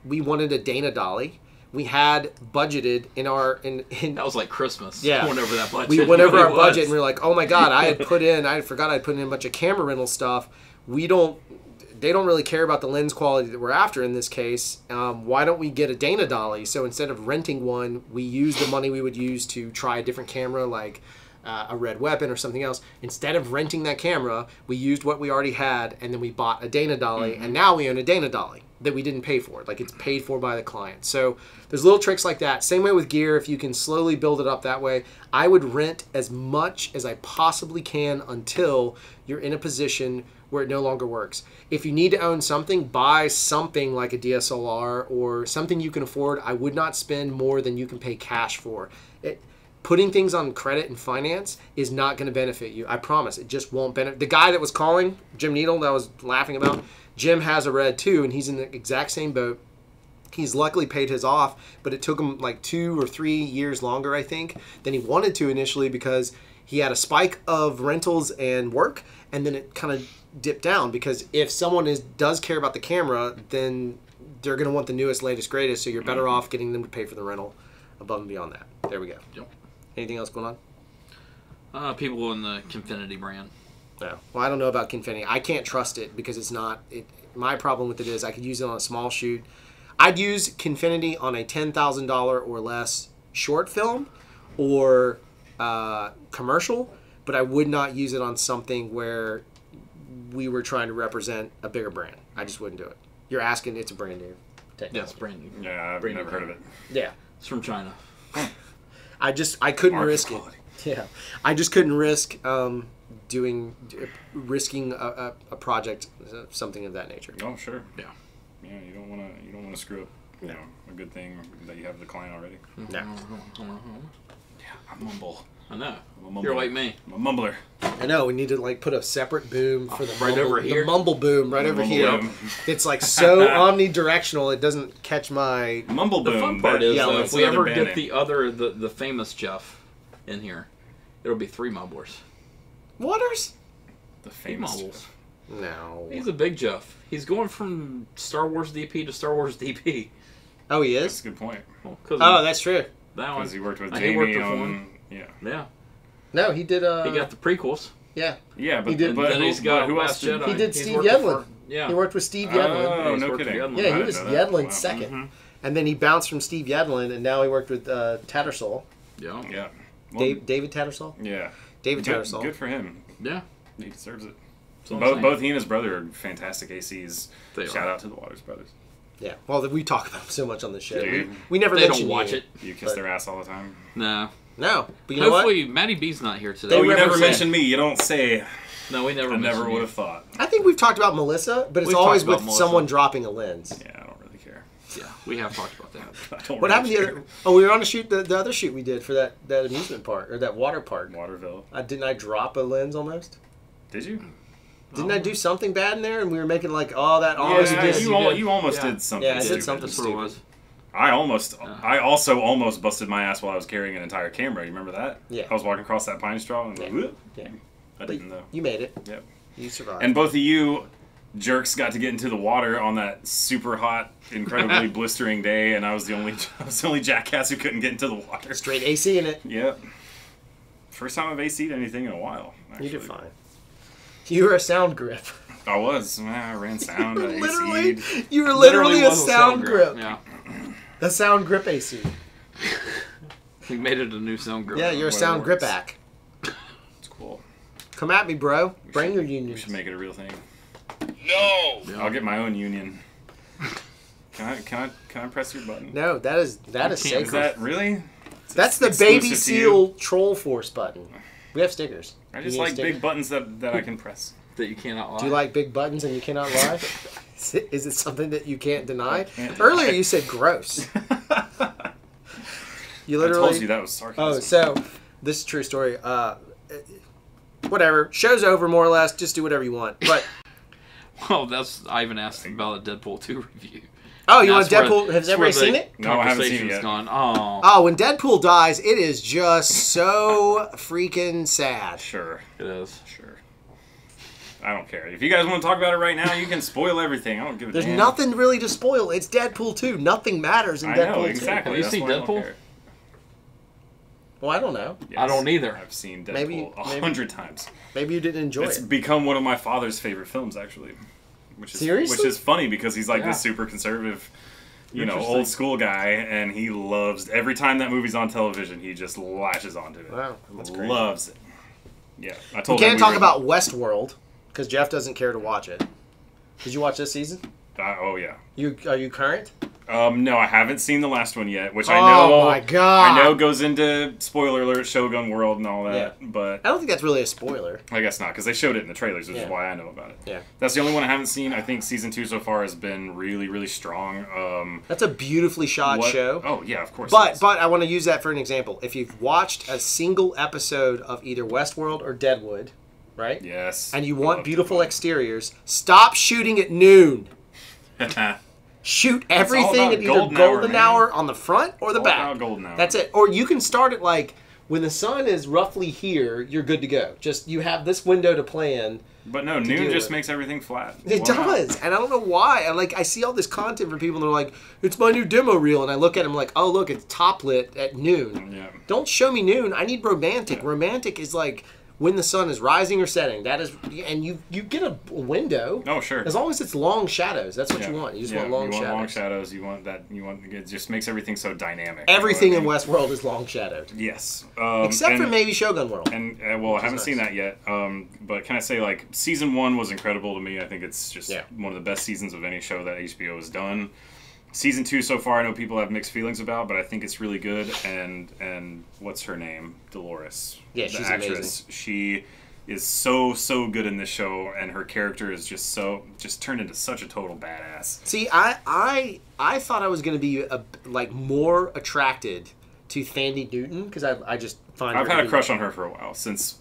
we wanted a Dana dolly. we had budgeted in That was like Christmas. Yeah. Whenever that budget. we went over really our budget was. and we were like, oh my god, I forgot I'd put in a bunch of camera rental stuff. They don't really care about the lens quality that we're after in this case. Why don't we get a Dana dolly? So instead of renting one, we use the money we would use to try a different camera, like a Red Weapon or something else. Instead of renting that camera, we used what we already had, and then we bought a Dana dolly, and now we own a Dana dolly that we didn't pay for. Like, it's paid for by the client. So there's little tricks like that. Same way with gear. If you can slowly build it up that way, I would rent as much as I possibly can until you're in a position where it no longer works. If you need to own something, buy something like a DSLR or something you can afford. I would not spend more than you can pay cash for. Putting things on credit and finance is not going to benefit you. I promise. It just won't benefit. The guy that was calling, Jim Needle, that I was laughing about, Jim has a Red too, and he's in the exact same boat. He's luckily paid his off, but it took him like 2 or 3 years longer, I think, than he wanted to initially, because he had a spike of rentals and work, and then it kind of dipped down, because if someone does care about the camera, then they're going to want the newest, latest, greatest, so you're better off getting them to pay for the rental above and beyond that. There we go. Yep. Anything else going on? People in the Confinity brand. No. Well, I don't know about Confinity. I can't trust it because it's not. My problem with it is I could use it on a small shoot. I'd use Confinity on a $10,000 or less short film or commercial, but I would not use it on something where we were trying to represent a bigger brand. I just wouldn't do it. You're asking, it's a brand new technology. Yeah, it's brand new. Yeah, I've never heard of it. Yeah. It's from China. I couldn't Market risk quality. it. Yeah. I just couldn't risk risking a project, something of that nature. Oh, sure. Yeah. Yeah, you don't want to screw up. You know, a good thing that you have the client already. No. Yeah, I'm mumble. I know. I'm a mumbler. You're like me. I'm a mumbler. I know, we need to like put a separate boom for the Right mumble, over here? The mumble boom right over Mumble here. boom. It's like so omnidirectional, it doesn't catch my... Mumble The boom. fun part that- is, yeah, if that's we another ever band get name. the famous Jeff in here, it'll be 3 mumblers. Waters? The He famous. mumbles. No. He's a big Jeff. He's going from Star Wars DP to Star Wars DP. Oh, he That's is? a good point. Well, 'cause Oh, that's true. that one. Because he worked with He Jamie worked with on. one. Yeah. Yeah. No, he did... He got the prequels. Yeah. Yeah, but, He did- but then who, he's got but who else Last did? Jedi. He did He's Steve worked with Yedlin. Yeah. He worked with Steve Yedlin. Oh, He's no worked with kidding. Yedlin. Yeah, I he didn't was know that. Yedlin Wow. second. And then he bounced from Steve Yedlin, and now he worked with Tattersall. Yeah. Yeah. Well, David Tattersall? yeah. David Good, Tattersall. good for him. Yeah. He deserves it. That's what I'm saying. Both he and his brother are fantastic ACs. They Shout are. out to the Waters brothers. Yeah. Well, we talk about him so much on the show. Dude. We never They mention don't watch you. it. You kiss But- their ass all the time. No. No. But you know what? Hopefully, Maddie B's not here today. They Oh, you never represent- mentioned me. You don't say. No, we never I never mentioned would you. have thought. I think we've talked about Melissa, but it's We've always talked about with Melissa. someone dropping a lens. Yeah, I don't really care. Yeah, we have talked about that. I don't What really happened the care. other? Oh, we were on a shoot. The other shoot we did for that amusement park or that water park. Waterville. Didn't I drop a lens almost? Did you? Didn't I do something bad in there? And we were making like all that. Yeah, did. you almost Yeah. did something. Yeah, I did stupid. something That's what it was. I also almost busted my ass while I was carrying an entire camera. You remember that? Yeah. I was walking across that pine straw and Yeah. whoop. Yeah. I didn't though. You made it. Yep. You survived. And both of you jerks got to get into the water on that super hot, incredibly blistering day, and I was the only jackass who couldn't get into the water. straight AC in it. Yep. First time I've AC'd anything in a while. Actually. You did fine. You were a sound grip. I was. I ran sound. I Literally, AC'd. you were literally a was sound grip. Yeah. A sound grip AC. We made it a new sound grip. Yeah, you're a Whatever sound works. grip-ack. It's cool. Come at me, bro. Bring your We unions. should make it a real thing. No. Yeah. I'll get my own union. Can I press your button? No, that is can't. sacred. Is that really? That's the exclusive Baby to Seal Troll Force button. We have stickers. I You just need a like sticker? big buttons that I can press. That you cannot lie. Do you like big buttons and you cannot lie? Is it something that you can't deny? can't Earlier deny. you said gross. You I literally. told you that was sarcasm. Oh, so this is a true story. Whatever. Show's over, more or less. Just do whatever you want. But Well, that's Ivan asked about a Deadpool 2 review. oh, you want That's Deadpool? where- Has that's everybody where seen the it? No, I haven't seen it conversation's yet. gone. Oh, Oh, when Deadpool dies, it is just so freaking sad. Sure. it is. Sure. I don't care. If you guys want to talk about it right now, you can spoil everything. I don't give a There's damn. nothing really to spoil. It's Deadpool 2. Nothing matters in I Deadpool know, 2. exactly. Have you That's seen why I don't Deadpool? care. Well, I don't know. Yes, I don't either. I've seen Deadpool Maybe- 100 times. Maybe you didn't enjoy It's it. become one of my father's favorite films, actually. Seriously? Which is funny because he's like Yeah. this super conservative, Interesting. old school guy, and he loves every time that movie's on television. He just latches onto it. Wow, that's great. Loves it. Yeah, I We told him can't we talk were- about Westworld because Jeff doesn't care to watch it. Did you watch this season? Oh yeah. Are you current? No, I haven't seen the last one yet, which Oh I know. my God. I know goes into spoiler alert, Shogun World, and all that. Yeah. But I don't think that's really a spoiler. I guess not, because they showed it in the trailers, which Yeah. is why I know about it. Yeah. That's the only one I haven't seen. I think season 2 so far has been really, really strong. That's a beautifully shot show. Oh yeah, of course. it But is. I want to use that for an example. If you've watched a single episode of either Westworld or Deadwood, right? yes, And you I want love beautiful Deadwood. exteriors, stop shooting at noon. Shoot everything about at either golden golden hour, hour, man. on the front or the all back. about golden hour. That's it. Or you can start it like when the sun is roughly here, you're good to go. Just you have this window to plan. But no, deal noon just with. makes everything flat. It Why not? does, and I don't know why. I see all this content from people, and they're like, "It's my new demo reel," and I look at them like, "Oh, look, it's top lit at noon." Yeah. Don't show me noon. I need romantic. Romantic is like when the sun is rising or setting. That is, and you get a window. Oh sure. As long as it's long shadows, that's what Yeah. you want. You just Yeah, want long you want shadows. long shadows. You want that. You want it just makes everything so dynamic. Everything you in know what Westworld is long shadowed, I mean? Yes. except for and- maybe Shogun World. And well, I haven't nice. seen that yet. But can I say like season 1 was incredible to me. I think it's just Yeah. one of the best seasons of any show that HBO has done. Season 2 so far, I know people have mixed feelings about, but I think it's really good. And what's her name? Dolores. Yeah, the she's actress. amazing. She is so good in this show, and her character is just turned into such a total badass. See, I thought I was going to be more attracted to Thandie Newton because I just find I've her had to a be- crush on her for a while, since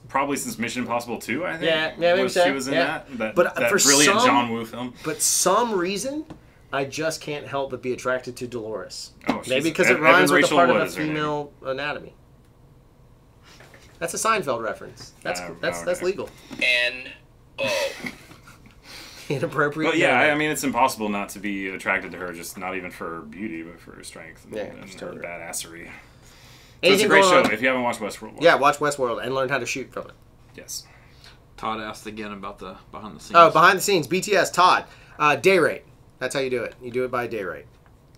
Mission Impossible 2, I think. Yeah, maybe so, She was in yeah. that But that for brilliant some- John Woo film. But some reason, I just can't help but be attracted to Dolores. Oh, she's- Maybe because it Evan rhymes with a Rachel part Wood of a is her name. female anatomy. That's a Seinfeld reference. That's okay. legal. N-O. Inappropriate. But yeah, no. I mean, it's impossible not to be attracted to her, just not even for her beauty, but for her strength and, Yeah, and just her totally. badassery. So it's Anything a great going show. on? If you haven't watched Westworld, Yeah, watch Westworld and learn how to shoot from it. yes. Todd asked again about the behind the scenes. Oh, behind the scenes, BTS, Todd. Day rate. That's how you do it. You do it by day rate.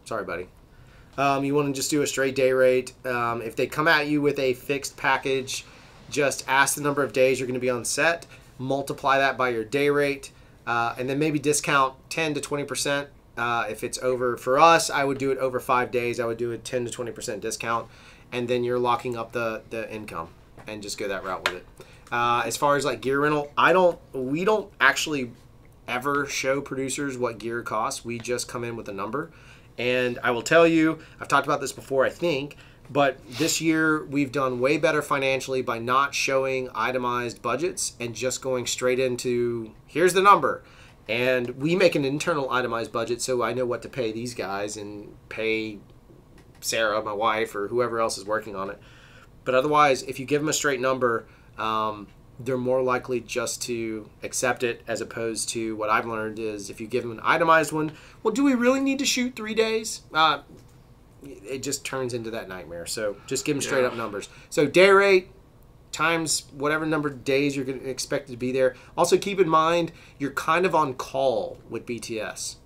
Sorry, buddy. You want to just do a straight day rate. If they come at you with a fixed package, just ask the number of days you're going to be on set, multiply that by your day rate, and then maybe discount 10 to 20%. If it's over, for us, I would do it over 5 days. I would do a 10 to 20% discount, and then you're locking up the income and just go that route with it. As far as like gear rental, we don't actually ever show producers what gear costs. We just come in with a number. And I will tell you, I've talked about this before, I think, but this year we've done way better financially by not showing itemized budgets and just going straight into, here's the number. And we make an internal itemized budget so I know what to pay these guys and pay Sarah, my wife, or whoever else is working on it. But otherwise, if you give them a straight number, they're more likely just to accept it, as opposed to what I've learned is if you give them an itemized one, well, do we really need to shoot 3 days? It just turns into that nightmare. So just give them straight up numbers. So day rate times whatever number of days you're going to expect to be there. Also keep in mind, you're kind of on call with BTS.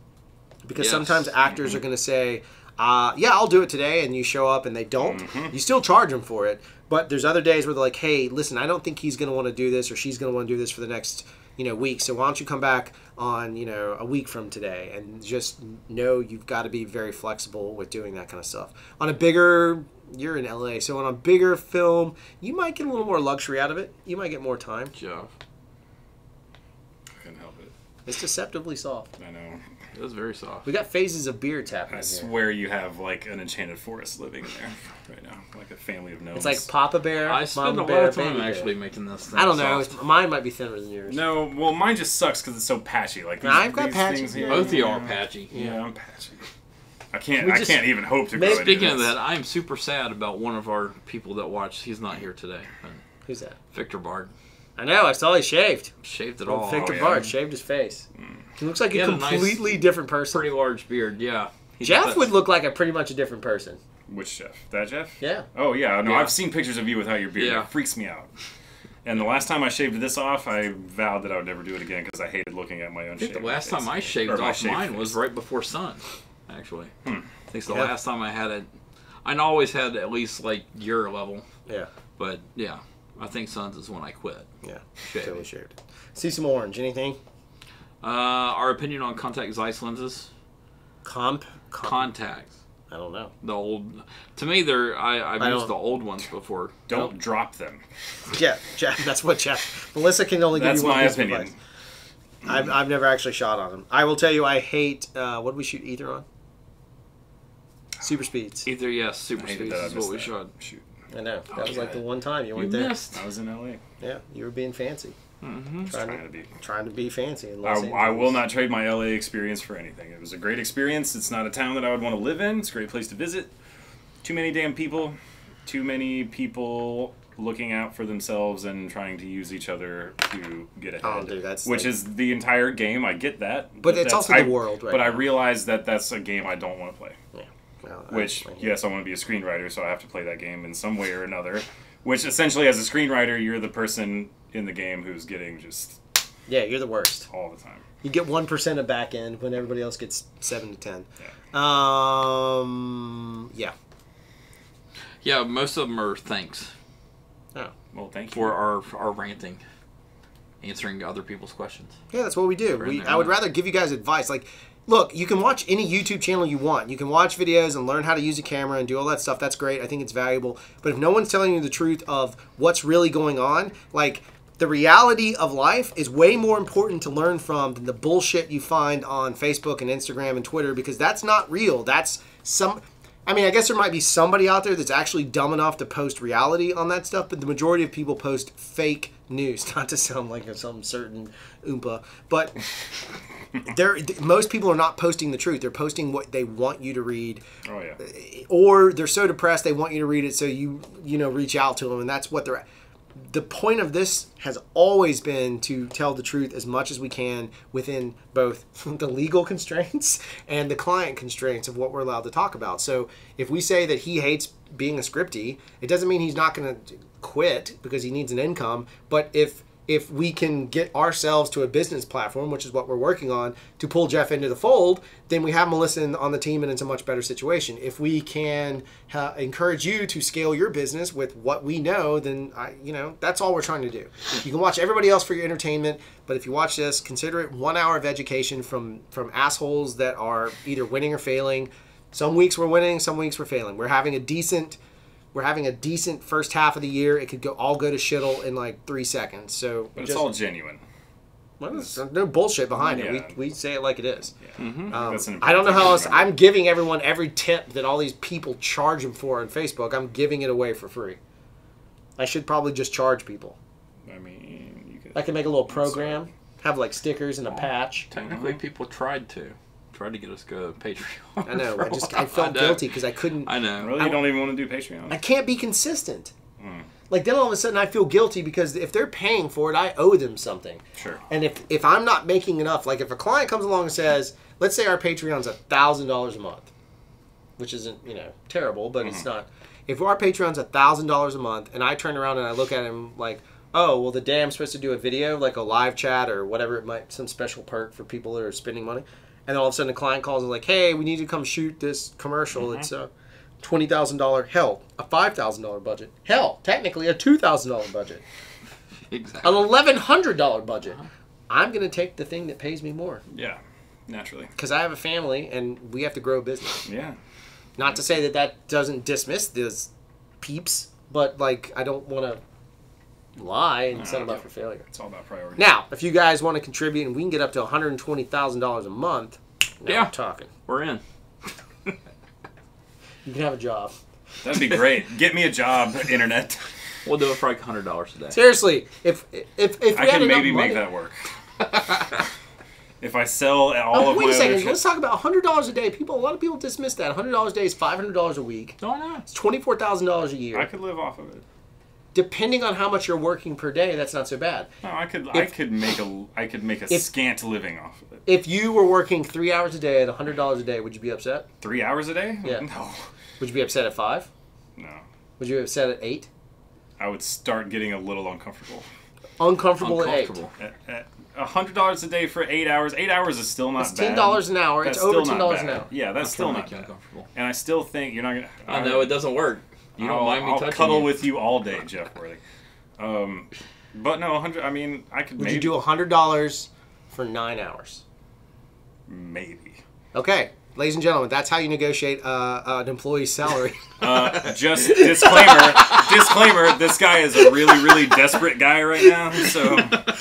Because Yes. sometimes actors are going to say, yeah, I'll do it today, and you show up and they don't. You still charge them for it. But there's other days where they're like, hey, listen, I don't think he's going to want to do this or she's going to want to do this for the next week. So why don't you come back on a week from today? And just know you've got to be very flexible with doing that kind of stuff. On a bigger, you're in LA, so on a bigger film, you might get a little more luxury out of it. You might get more time. Jeff. I couldn't help it. It's deceptively soft. I know. It was very soft. We got phases of beer tapping I in here. swear you have like an enchanted forest living in there right now, like a family of gnomes. It's like Papa Bear, I spend Mama a Bear, lot of time Baby Bear. actually making this thing I don't know. soft. Mine might be thinner than yours. No, well, mine just sucks because it's so patchy. Like these, I've got these patchy. things here. Both of you are patchy. Yeah, I'm patchy. We I just- can't even hope to grow Maybe- into Speaking of this. that, I'm super sad about one of our people that watched. He's not here today. Who's that? Victor Bard. I know. I saw he shaved. Shaved it Well, all. Victor yeah. Bart shaved his face. He looks like He a had a nice, completely different person. Pretty large beard, yeah. Jeff would look like a pretty much a different person. Which Jeff? That Jeff? Yeah. Oh yeah, no, Yeah. I've seen pictures of you without your beard. Yeah. It freaks me out. And the last time I shaved this off, I vowed that I would never do it again because I hated looking at my own. I think shaved the last face. time I shaved Or my off shaved mine face. was right before Sun, actually. I think it's the Yeah. last time I had it. I always had at least like your level, Yeah. but yeah, I think Sun's is when I quit. Yeah. Shaving. Totally shaved. See some orange. Anything? Our opinion on contact Zeiss lenses. Contacts. I don't know. The old, to me, I've I used don't- the old ones before. Don't drop them. Yeah, Jeff. That's what Jeff. Melissa can only give That's you one my piece of opinion. advice. I've never actually shot on them. I will tell you, I hate. What did we shoot ether on? Super speeds. Either yes, I super hated speeds that I is missed what we that. shot. Shoot. I know. That was like the one time you You went there. missed. I was in LA. Yeah, you were being fancy. Mm-hmm. Trying to be fancy in Los I will Angeles. not trade my LA experience for anything. It was a great experience. It's not a town that I would want to live in. It's a great place to visit. Too many damn people. Too many people looking out for themselves and trying to use each other to get ahead. Oh, dude, that's which like- is the entire game. I get that. But it's that's- also the world, right? But I now. realize that that's a game I don't want to play. Yeah. Well, Which, I- yes, I want to be a screenwriter, so I have to play that game in some way or another. Which, essentially, as a screenwriter, you're the person in the game who's getting just Yeah, you're the worst. all the time. You get 1% of back end when everybody else gets 7 to 10. Yeah. Yeah, most of them are thanks Oh. Well, thank you. for our ranting, answering other people's questions. Yeah, that's what we do. Right there. I would rather give you guys advice. Like, look, you can watch any YouTube channel you want. You can watch videos and learn how to use a camera and do all that stuff. That's great. I think it's valuable. But if no one's telling you the truth of what's really going on, like, the reality of life is way more important to learn from than the bullshit you find on Facebook and Instagram and Twitter, because that's not real. That's I mean, I guess there might be somebody out there that's actually dumb enough to post reality on that stuff, but the majority of people post fake news. Not to sound like some certain oompa, but most people are not posting the truth. They're posting what they want you to read, Oh, yeah. or they're so depressed they want you to read it, so you reach out to them, and that's what they're. The point of this has always been to tell the truth as much as we can within both the legal constraints and the client constraints of what we're allowed to talk about. So if we say that he hates being a scriptie, it doesn't mean he's not going to quit because he needs an income. But if we can get ourselves to a business platform, which is what we're working on, to pull Jeff into the fold, then we have Melissa on the team and it's a much better situation. If we can encourage you to scale your business with what we know, then that's all we're trying to do. You can watch everybody else for your entertainment, but if you watch this, consider it 1 hour of education from assholes that are either winning or failing. Some weeks we're winning, some weeks we're failing. We're having a decent first half of the year. It could all go to shittle in like 3 seconds. So, But it's all genuine. well, there's no bullshit behind Yeah. it. We say it like it is. Yeah. That's an I don't know important how thing else. to remember. I'm giving everyone every tip that all these people charge them for on Facebook. I'm giving it away for free. I should probably just charge people. I mean, you could. I can make a little program, have like stickers and a patch. Technically, people tried to get us to go to Patreon. I know. for a I while. felt know. guilty because I couldn't. I know. Really? You don't even want to do Patreon? I can't be consistent. Like then all of a sudden I feel guilty because if they're paying for it, I owe them something. Sure. And if I'm not making enough, like if a client comes along and says, let's say our Patreon's $1,000 a month, which isn't terrible, but it's not. If our Patreon's $1,000 a month, and I turn around and I look at him like, oh well, the day I'm supposed to do a video, like a live chat or whatever it might, some special perk for people that are spending money, and then all of a sudden a client calls and like, hey, we need to come shoot this commercial. It's $20,000, hell, a $5,000 budget, hell, technically a $2,000 budget, Exactly. an $1,100 budget. I'm gonna take the thing that pays me more Yeah. Naturally. because I have a family and we have to grow a business. Yeah. Not to say that doesn't dismiss those peeps, but like I don't want to lie and set them up for failure. It's all about priorities. Now, if you guys want to contribute and we can get up to $120,000 a month, now Yeah. we're talking. We're in. You can have a job. That'd be great. Get me a job, internet. We'll do it for like $100 a day. Seriously, if we I had can enough maybe money, make that work. If I sell all of wait my a second. other Let's shit. talk about $100 a day. A lot of people dismiss that. $100 a day is $500 a week. No, no. It's $24,000 a year. I could live off of it. depending on how much you're working per day, that's not so bad. No, I could make a scant living off of it. If you were working 3 hours a day at $100 a day, would you be upset? 3 hours a day? Yeah. No. Would you be upset at 5? No. Would you be upset at 8? I would start getting a little uncomfortable. Uncomfortable at 8. At $100 a day for 8 hours. 8 hours is still not It's bad. $10 an hour. That's It's over still $10 not an bad. hour. Yeah, that's still not make you bad. uncomfortable. And I still think you're not gonna. I know it doesn't work. You don't mind me I'll touching cuddle you. with you all day, Jeff Worthing. But no, 100. I mean, I could. Would maybe, you do $100 for 9 hours? Maybe. Okay, ladies and gentlemen, that's how you negotiate an employee's salary. Just disclaimer, this guy is a really, really desperate guy right now, so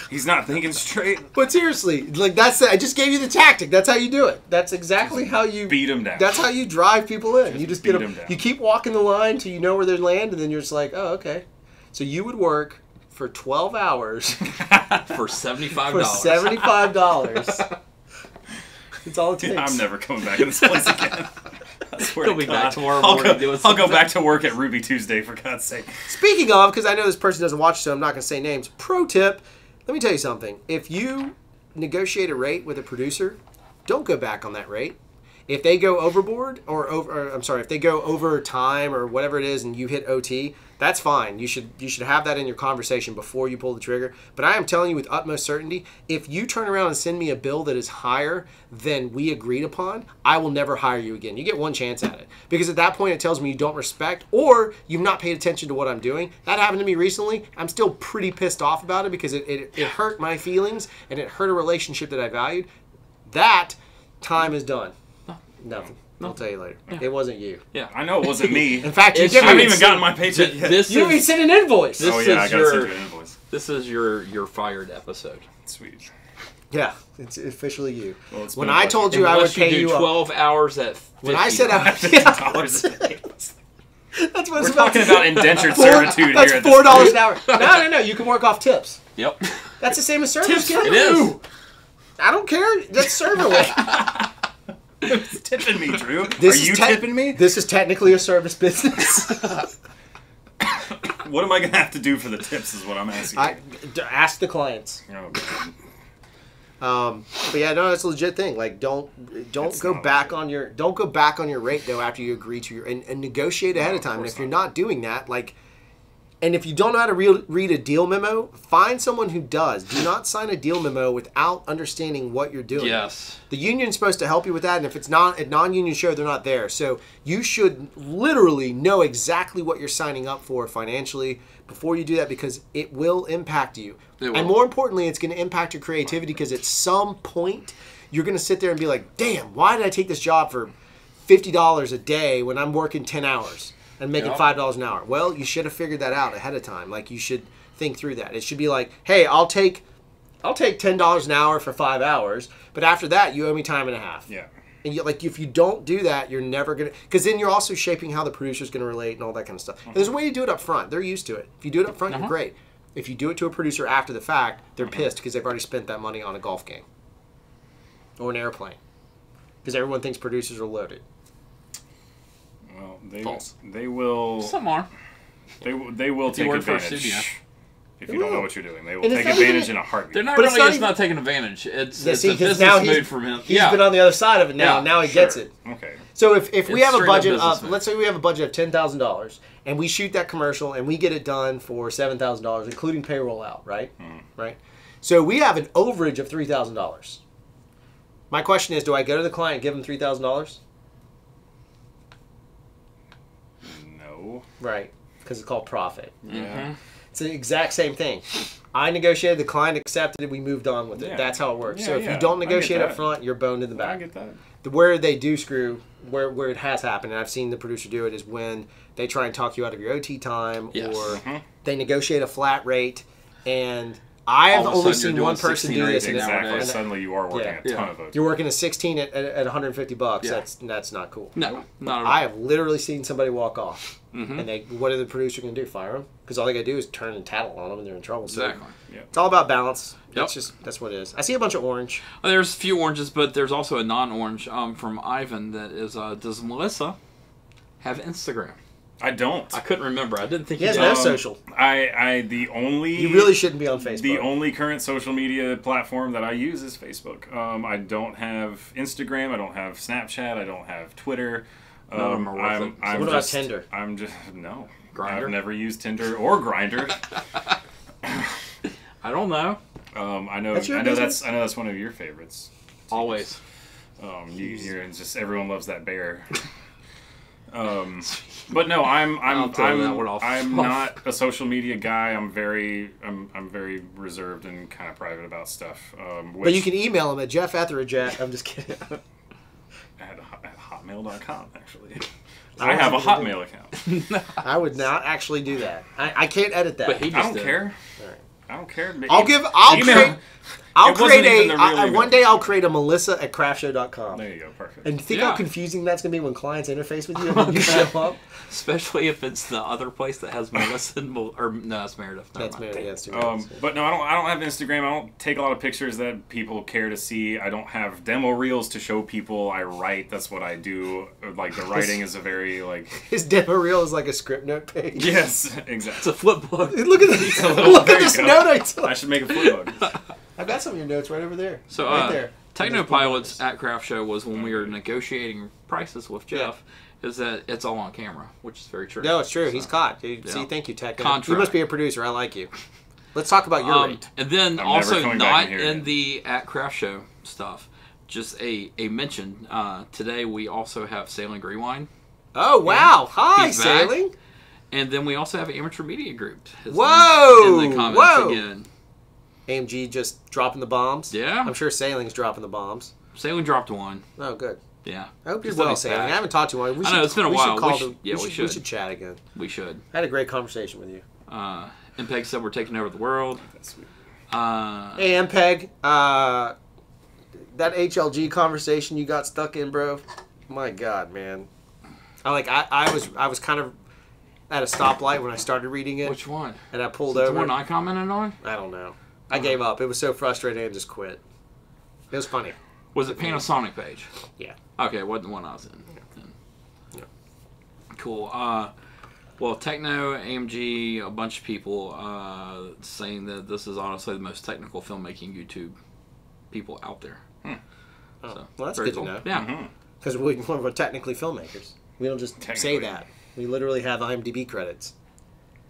he's not thinking straight. But seriously, like I just gave you the tactic. That's how you do it. That's exactly how you Beat him down. That's how you drive people in. You just beat get 'em down. You keep walking the line till you know where they land, and then you're just like, oh, okay. So you would work for 12 hours For $75. for $75. That's all it takes. I'm never coming back in this place again. I swear He'll to be God. back tomorrow I'll morning go, doing I'll go something. back to work at Ruby Tuesday, for God's sake. Speaking of, because I know this person doesn't watch, so I'm not going to say names. Pro tip: let me tell you something. If you negotiate a rate with a producer, don't go back on that rate. If they go overboard if they go over time or whatever it is, and you hit OT, that's fine. You should have that in your conversation before you pull the trigger. But I am telling you with utmost certainty, if you turn around and send me a bill that is higher than we agreed upon, I will never hire you again. You get one chance at it. Because at that point, it tells me you don't respect or you've not paid attention to what I'm doing. That happened to me recently. I'm still pretty pissed off about it because it hurt my feelings and it hurt a relationship that I valued. That time is done. Nothing. I'll tell you later. Yeah. It wasn't you. Yeah. I know it wasn't me. In fact, you It's I didn't haven't even even gotten my paycheck yet. This you is sent an invoice. This Oh yeah, I is gotta your- send you an invoice. this is your fired episode. Sweet. Yeah, it's officially you. Well, it's When been a I pleasure. told you I would Unless pay do you 12 hours at 50. when I said I would, $50 a day. that's what We're it's talking about indentured Four- servitude That's here. $4 an hour. No. You can work off tips. Yep. That's the same as service. Tips kid. for It is. I don't care. That's server rate. Who's tipping me, Drew? This Are is you tipping me? This is technically a service business. What am I gonna have to do for the tips? Is what I'm asking. Ask the clients. Oh, God. But yeah, no, it's a legit thing. Like, don't It's go not back legit. on your rate though after you agree to your and negotiate ahead No, of time. of And course if you're not. not doing that, like, and if you don't know how to read a deal memo, find someone who does. Do not sign a deal memo without understanding what you're doing. Yes. The union's supposed to help you with that, and if it's not a non-union show, they're not there. So you should literally know exactly what you're signing up for financially before you do that, because it will impact you. It will. And more importantly, it's going to impact your creativity, because at some point, you're going to sit there and be like, damn, why did I take this job for $50 a day when I'm working 10 hours and making Yep. $5 an hour? Well, you should have figured that out ahead of time. Like, you should think through that. It should be like, hey, I'll take $10 an hour for 5 hours, but after that, you owe me time and a half. Yeah. And you, like, if you don't do that, you're never gonna, because then you're also shaping how the producer's gonna relate and all that kind of stuff. And there's a way to do it up front. They're used to it. If you do it up front, you're great. If you do it to a producer after the fact, they're pissed because they've already spent that money on a golf game or an airplane, because everyone thinks producers are loaded. Well, False. they will Some are. they will you take work for a advantage. studio. If you don't know what you're doing, they will And it's take not advantage even- in a heartbeat. They're not But it's really not just even- not taking advantage. It's Yeah, see, a 'cause business now move from him. He's been on the other side of it now. Yeah, Now he sure. gets it. Okay. So if we It's have a straight up budget business of, move. let's say we have a budget of $10,000, and we shoot that commercial and we get it done for $7,000, including payroll out, right? Right. So we have an overage of $3,000. My question is, do I go to the client and give him $3,000? No. Right. Because it's called profit. Yeah. It's the exact same thing. I negotiated, the client accepted it, we moved on with it. Yeah. That's how it works. Yeah, so if yeah. you don't I get negotiate up that. front, you're boned in the I back. get that. Where they do screw, where it has happened, and I've seen the producer do it, is when they try and talk you out of your OT time, Yes. or they negotiate a flat rate. And I have All of a only sudden seen you're one doing person 16 do or this. 18 And Exactly. nowadays. Suddenly you are working Yeah. a ton Yeah. of OT. you're working a 16 at $150. Yeah. That's not cool. No, not at all. I have literally seen somebody walk off, Mm-hmm. and what are the producer going to do? Fire them? Because all they got to do is turn and tattle on them, and they're in trouble. So Exactly. it's all about balance. Yep. That's what it is. I see a bunch of orange. Well, there's a few oranges, but there's also a non-orange from Ivan that is, does Melissa have Instagram? I don't. I couldn't remember. I didn't think He you has did. no social. The only You really shouldn't be on Facebook. The only current social media platform that I use is Facebook. I don't have Instagram. I don't have Snapchat. I don't have Twitter. None of them are worth it. So what about Tinder? I'm just no. Grindr? I've never used Tinder or Grindr. I don't know. I know. That's your I know business? that's one of your favorites. Always. You're just everyone loves that bear. But no, I'm not a social media guy. I'm very reserved and kind of private about stuff. But you can email him at Jeff Etheridge at... I'm just kidding. at hotmail.com actually. I have a Hotmail account. I would not actually do that. I can't edit that. But he I just don't did. care. All right. I don't care. I'll It wasn't even the real one email. day I'll create a Melissa at CRFTSHO.com. There you go. Perfect. And think Yeah. how confusing that's going to be when clients interface with you and then you show up. Especially if it's the other place that has Melissa and or no, it's Meredith. Never That's mind. Meredith. Yeah, it's too bad. But no, I don't have Instagram. I don't take a lot of pictures that people care to see. I don't have demo reels to show people. I write. That's what I do. Like the writing is a very like. His demo reel is like a script note page. Yes, It's exactly. a flip book. Look at this. Look There at you this go. note I took. I should make a flip book. I've got some of your notes right over there. So, right there. Technopilots at Craft Show was when we were negotiating prices with Jeff. Is that it's all on camera, which is very true. No, it's true. So, He's caught. See, yeah. thank you, Tech. Contract. You must be a producer. I like you. Let's talk about your rate. And then I'm also never coming back not in here in again. the at Craft Show stuff. Just a mention. Today we also have Sailing Greenwine. Oh, wow. Hi, He's back. Sailing. And then we also have an amateur media group. Whoa! In the comments Whoa! again. AMG just dropping the bombs. Yeah. I'm sure Sailing's dropping the bombs. Sailing dropped one. Oh, good. Yeah. I hope you're Just that well, he's Sailing. back. I haven't talked to you in a while. I know, it's been a while. Call We should- yeah, we We should. should chat again. We should. I had a great conversation with you. MPEG said we're taking over the world. That's sweet. Hey, MPEG, that HLG conversation you got stuck in, bro. My God, man. I was kind of at a stoplight when I started reading it, Which one? and I pulled The over. one I commented on? I don't know. I gave up. It was so frustrating. I just quit. It was funny. Was it Panasonic page? Yeah. Okay, it wasn't the one I was in. Then. Yeah. Cool. Well, Techno, AMG, a bunch of people saying that this is honestly the most technical filmmaking YouTube people out there. Oh, So, well, that's very good to cool. know. Yeah. Because we're technically filmmakers. We don't just say Technically. that. We literally have IMDb credits.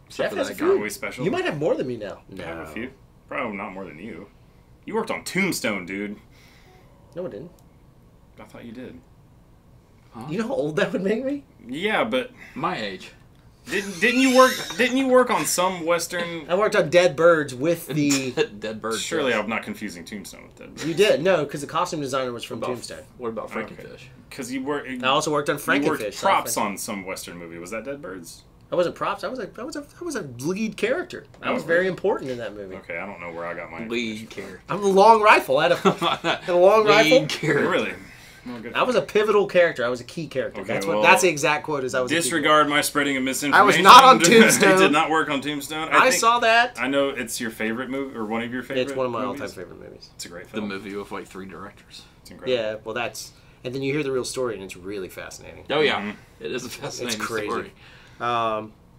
Except for Jeff has that a guy. few. Are we special? You might have more than me now. I have a few. Probably not more than you. You worked on Tombstone, dude. No, it didn't. I thought you did. You know how old that would make me? Yeah, but My age. didn't you work on some Western? I worked on Dead Birds with the... Dead bird. Surely I'm not confusing Tombstone with that. You did. No, because the costume designer was from What about, Tombstone. what about Okay. Frankenfish? Because you worked. I also worked on You Frankenfish. worked props on some Western movie. Was that Dead Birds? I wasn't props. I was a lead character. I was very important in that movie. Okay, I don't know where I got my Lead character. I'm the long rifle. I had a long rifle. Lead character. Really? Well, good. I was a pivotal character. I was a key character. Okay, well, That's the exact quote. Is I was a key Disregard my spreading of misinformation. I was not on Tombstone. I did not work on Tombstone. I think- saw that. I know it's your favorite movie or one of your favorite. It's one of my movies. all-time favorite movies. It's a great The film. movie with like 3 directors. It's incredible. Yeah, well, that's... And then you hear the real story, and it's really fascinating. Oh yeah, Mhm. it is a fascinating It's crazy. story.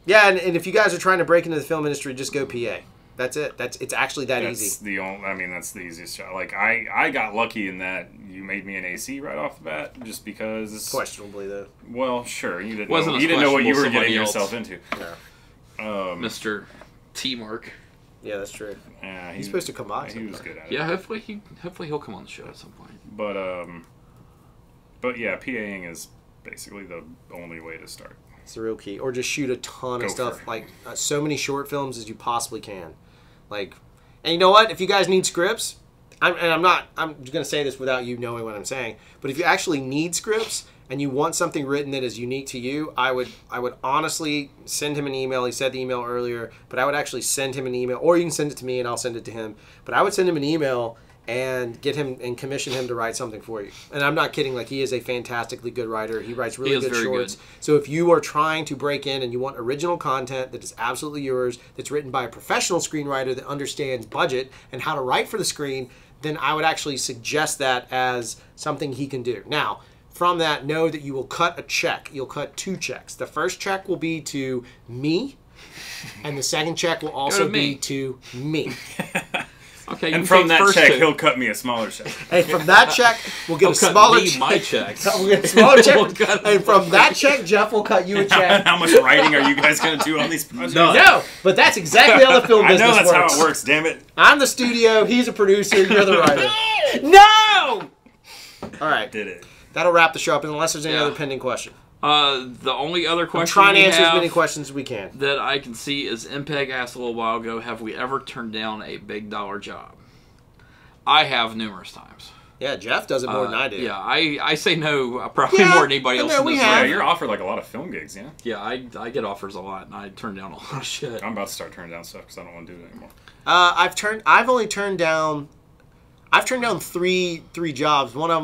Yeah, and if you guys are trying to break into the film industry, just go PA. That's it. It's actually that That's easy. the only. I mean, that's the easiest shot. Like I got lucky in that you made me an AC right off the bat, just because. Questionably, though. Well, sure, you didn't. Wasn't know, as you didn't know what you were questionable getting as yourself somebody into. Mr. T Mark. Yeah, that's true. Yeah, He's supposed to come by He was sometime. good at it. Yeah, hopefully he'll come on the show at some point. But yeah, PAing is basically the only way to start. It's the real key. Or just shoot a ton Go of stuff, for it. like so many short films as you possibly can. Like, and you know what? If you guys need scripts, I'm going to say this without you knowing what I'm saying, but if you actually need scripts and you want something written that is unique to you, I would honestly send him an email. He said the email earlier, but I would actually send him an email, or you can send it to me and I'll send it to him. But I would send him an email and get him and commission him to write something for you. And I'm not kidding. Like, he is a fantastically good writer. He writes really is good very shorts. good. So if you are trying to break in and you want original content that is absolutely yours, that's written by a professional screenwriter that understands budget and how to write for the screen, then I would actually suggest that as something he can do. Now, from that, know that you will cut a check. You'll cut 2 checks. The first check will be to me, and the second check will also be to me. Okay, and from that check, he'll cut me a smaller check. And from that check, we'll get a smaller check. My check. We'll get a smaller check. And from that check, Jeff will cut you a check. How much writing are you guys going to do on these projects? No, but that's exactly how the film business works. I know that's how it works, damn it. I'm the studio, he's a producer, you're the writer. No! All right. Did it. That'll wrap the show up unless there's any other pending question. The only other question I'm trying to answer as many questions as we can. That I can see is MPEG asked a little while ago, have we ever turned down a big dollar job? I have numerous times. Yeah, Jeff does it more than I do. Yeah, I say no probably more than anybody else. Yeah, you're offered like a lot of film gigs, yeah? Yeah, I get offers a lot, and I turn down a lot of shit. I'm about to start turning down stuff because I don't want to do it anymore. I've only turned down... I've turned down three jobs. One of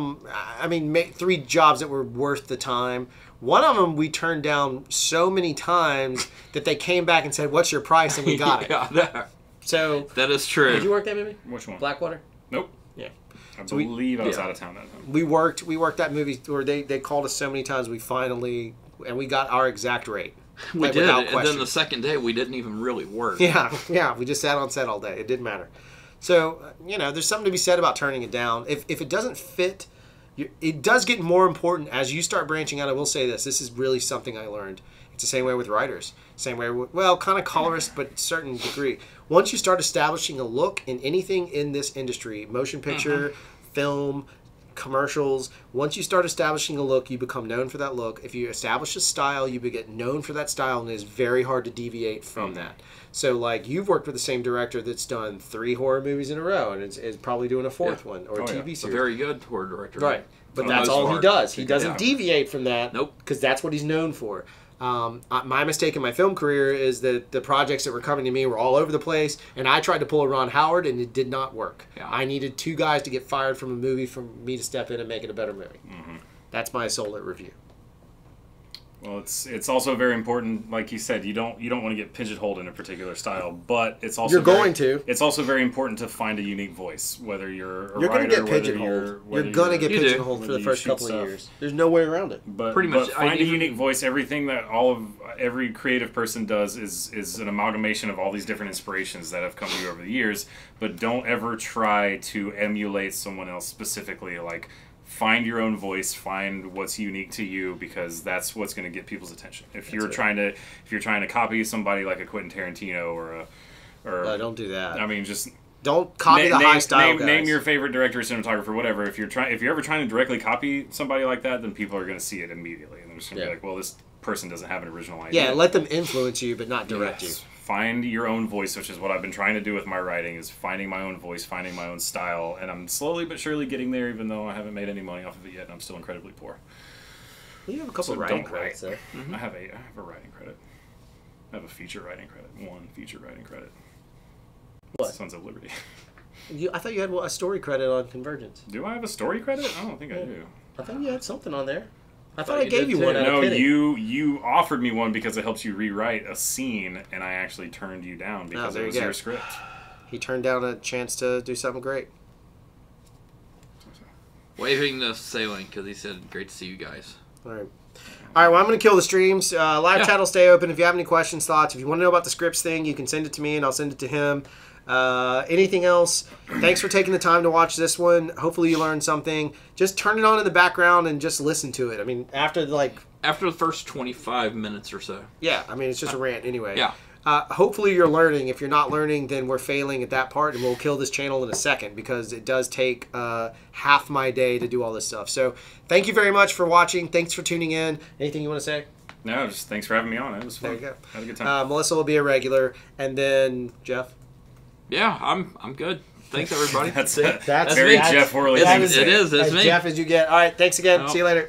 them, 3 jobs that were worth the time. One of them we turned down so many times that they came back and said, "What's your price?" and we got it. So that is true. Did you work that movie? Which one? Blackwater? Nope. Yeah. I believe I was out of town that time. We worked that movie where they called us so many times we got our exact rate. We did, and then the second day we didn't even really work. Yeah, we just sat on set all day. It didn't matter. So, there's something to be said about turning it down. If it doesn't fit, it does get more important as you start branching out. I will say this is really something I learned. It's the same way with writers. Same way with, kind of colorist, but certain degree. Once you start establishing a look in anything in this industry, motion picture, film, commercials, once you start establishing a look, you become known for that look. If you establish a style, you get known for that style, and it's very hard to deviate from that. So, like, you've worked with the same director that's done 3 horror movies in a row, and is probably doing a 4th one, or a TV series. A very good horror director. Right. But that's all he does. He doesn't deviate from that. Nope. Because that's what he's known for. My mistake in my film career is that the projects that were coming to me were all over the place, and I tried to pull a Ron Howard, and it did not work. Yeah. I needed 2 guys to get fired from a movie for me to step in and make it a better movie. Mm-hmm. That's my sole review. Well, it's also very important, like you said, you don't want to get pigeonholed in a particular style, but it's also It's also very important to find a unique voice, whether you're a writer, going to get pigeonholed. You're going to get pigeonholed for the first couple of years. There's no way around it. But find a unique voice. Everything that every creative person does is an amalgamation of all these different inspirations that have come to you over the years. But don't ever try to emulate someone else specifically. Like, find your own voice, find what's unique to you, because that's what's going to get people's attention. If you're trying to copy somebody like a Quentin Tarantino or don't do that. I mean, just don't copy the high style guys. Name your favorite director, cinematographer, whatever. If you're ever trying to directly copy somebody like that, then people are going to see it immediately, and they're just going to be like, well, this person doesn't have an original idea. Yeah, let them influence you, but not direct you. Find your own voice, which is what I've been trying to do with my writing, is finding my own voice, finding my own style, and I'm slowly but surely getting there, even though I haven't made any money off of it yet, and I'm still incredibly poor. Well, you have a couple writing credits there. Mm-hmm. I have a writing credit. I have a feature writing credit. 1 feature writing credit. What? Sons of Liberty. I thought you had a story credit on Convergence. Do I have a story credit? I don't think I do. I thought you had something on there. I thought I gave you one. No, you offered me one because it helps you rewrite a scene, and I actually turned you down because it was your script. He turned down a chance to do something great. Waving the sailing because he said, "Great to see you guys." All right. Well, I'm going to kill the streams. Live chat will stay open. If you have any questions, thoughts, if you want to know about the scripts thing, you can send it to me, and I'll send it to him. Anything else? Thanks for taking the time to watch this one. Hopefully you learned something. Just turn it on in the background and just listen to it. I mean, after the first 25 minutes or so. Yeah, I mean, it's just a rant anyway. Yeah. Hopefully you're learning. If you're not learning, then we're failing at that part, and we'll kill this channel in a second, because it does take half my day to do all this stuff. So thank you very much for watching. Thanks for tuning in. Anything you want to say? No, just thanks for having me on. It was fun. There you go. Had a good time. Melissa will be a regular, and then Jeff. Yeah, I'm good. Thanks, everybody. That's very Jeff Horley. It is. It's me. Jeff as you get. All right. Thanks again. See you later.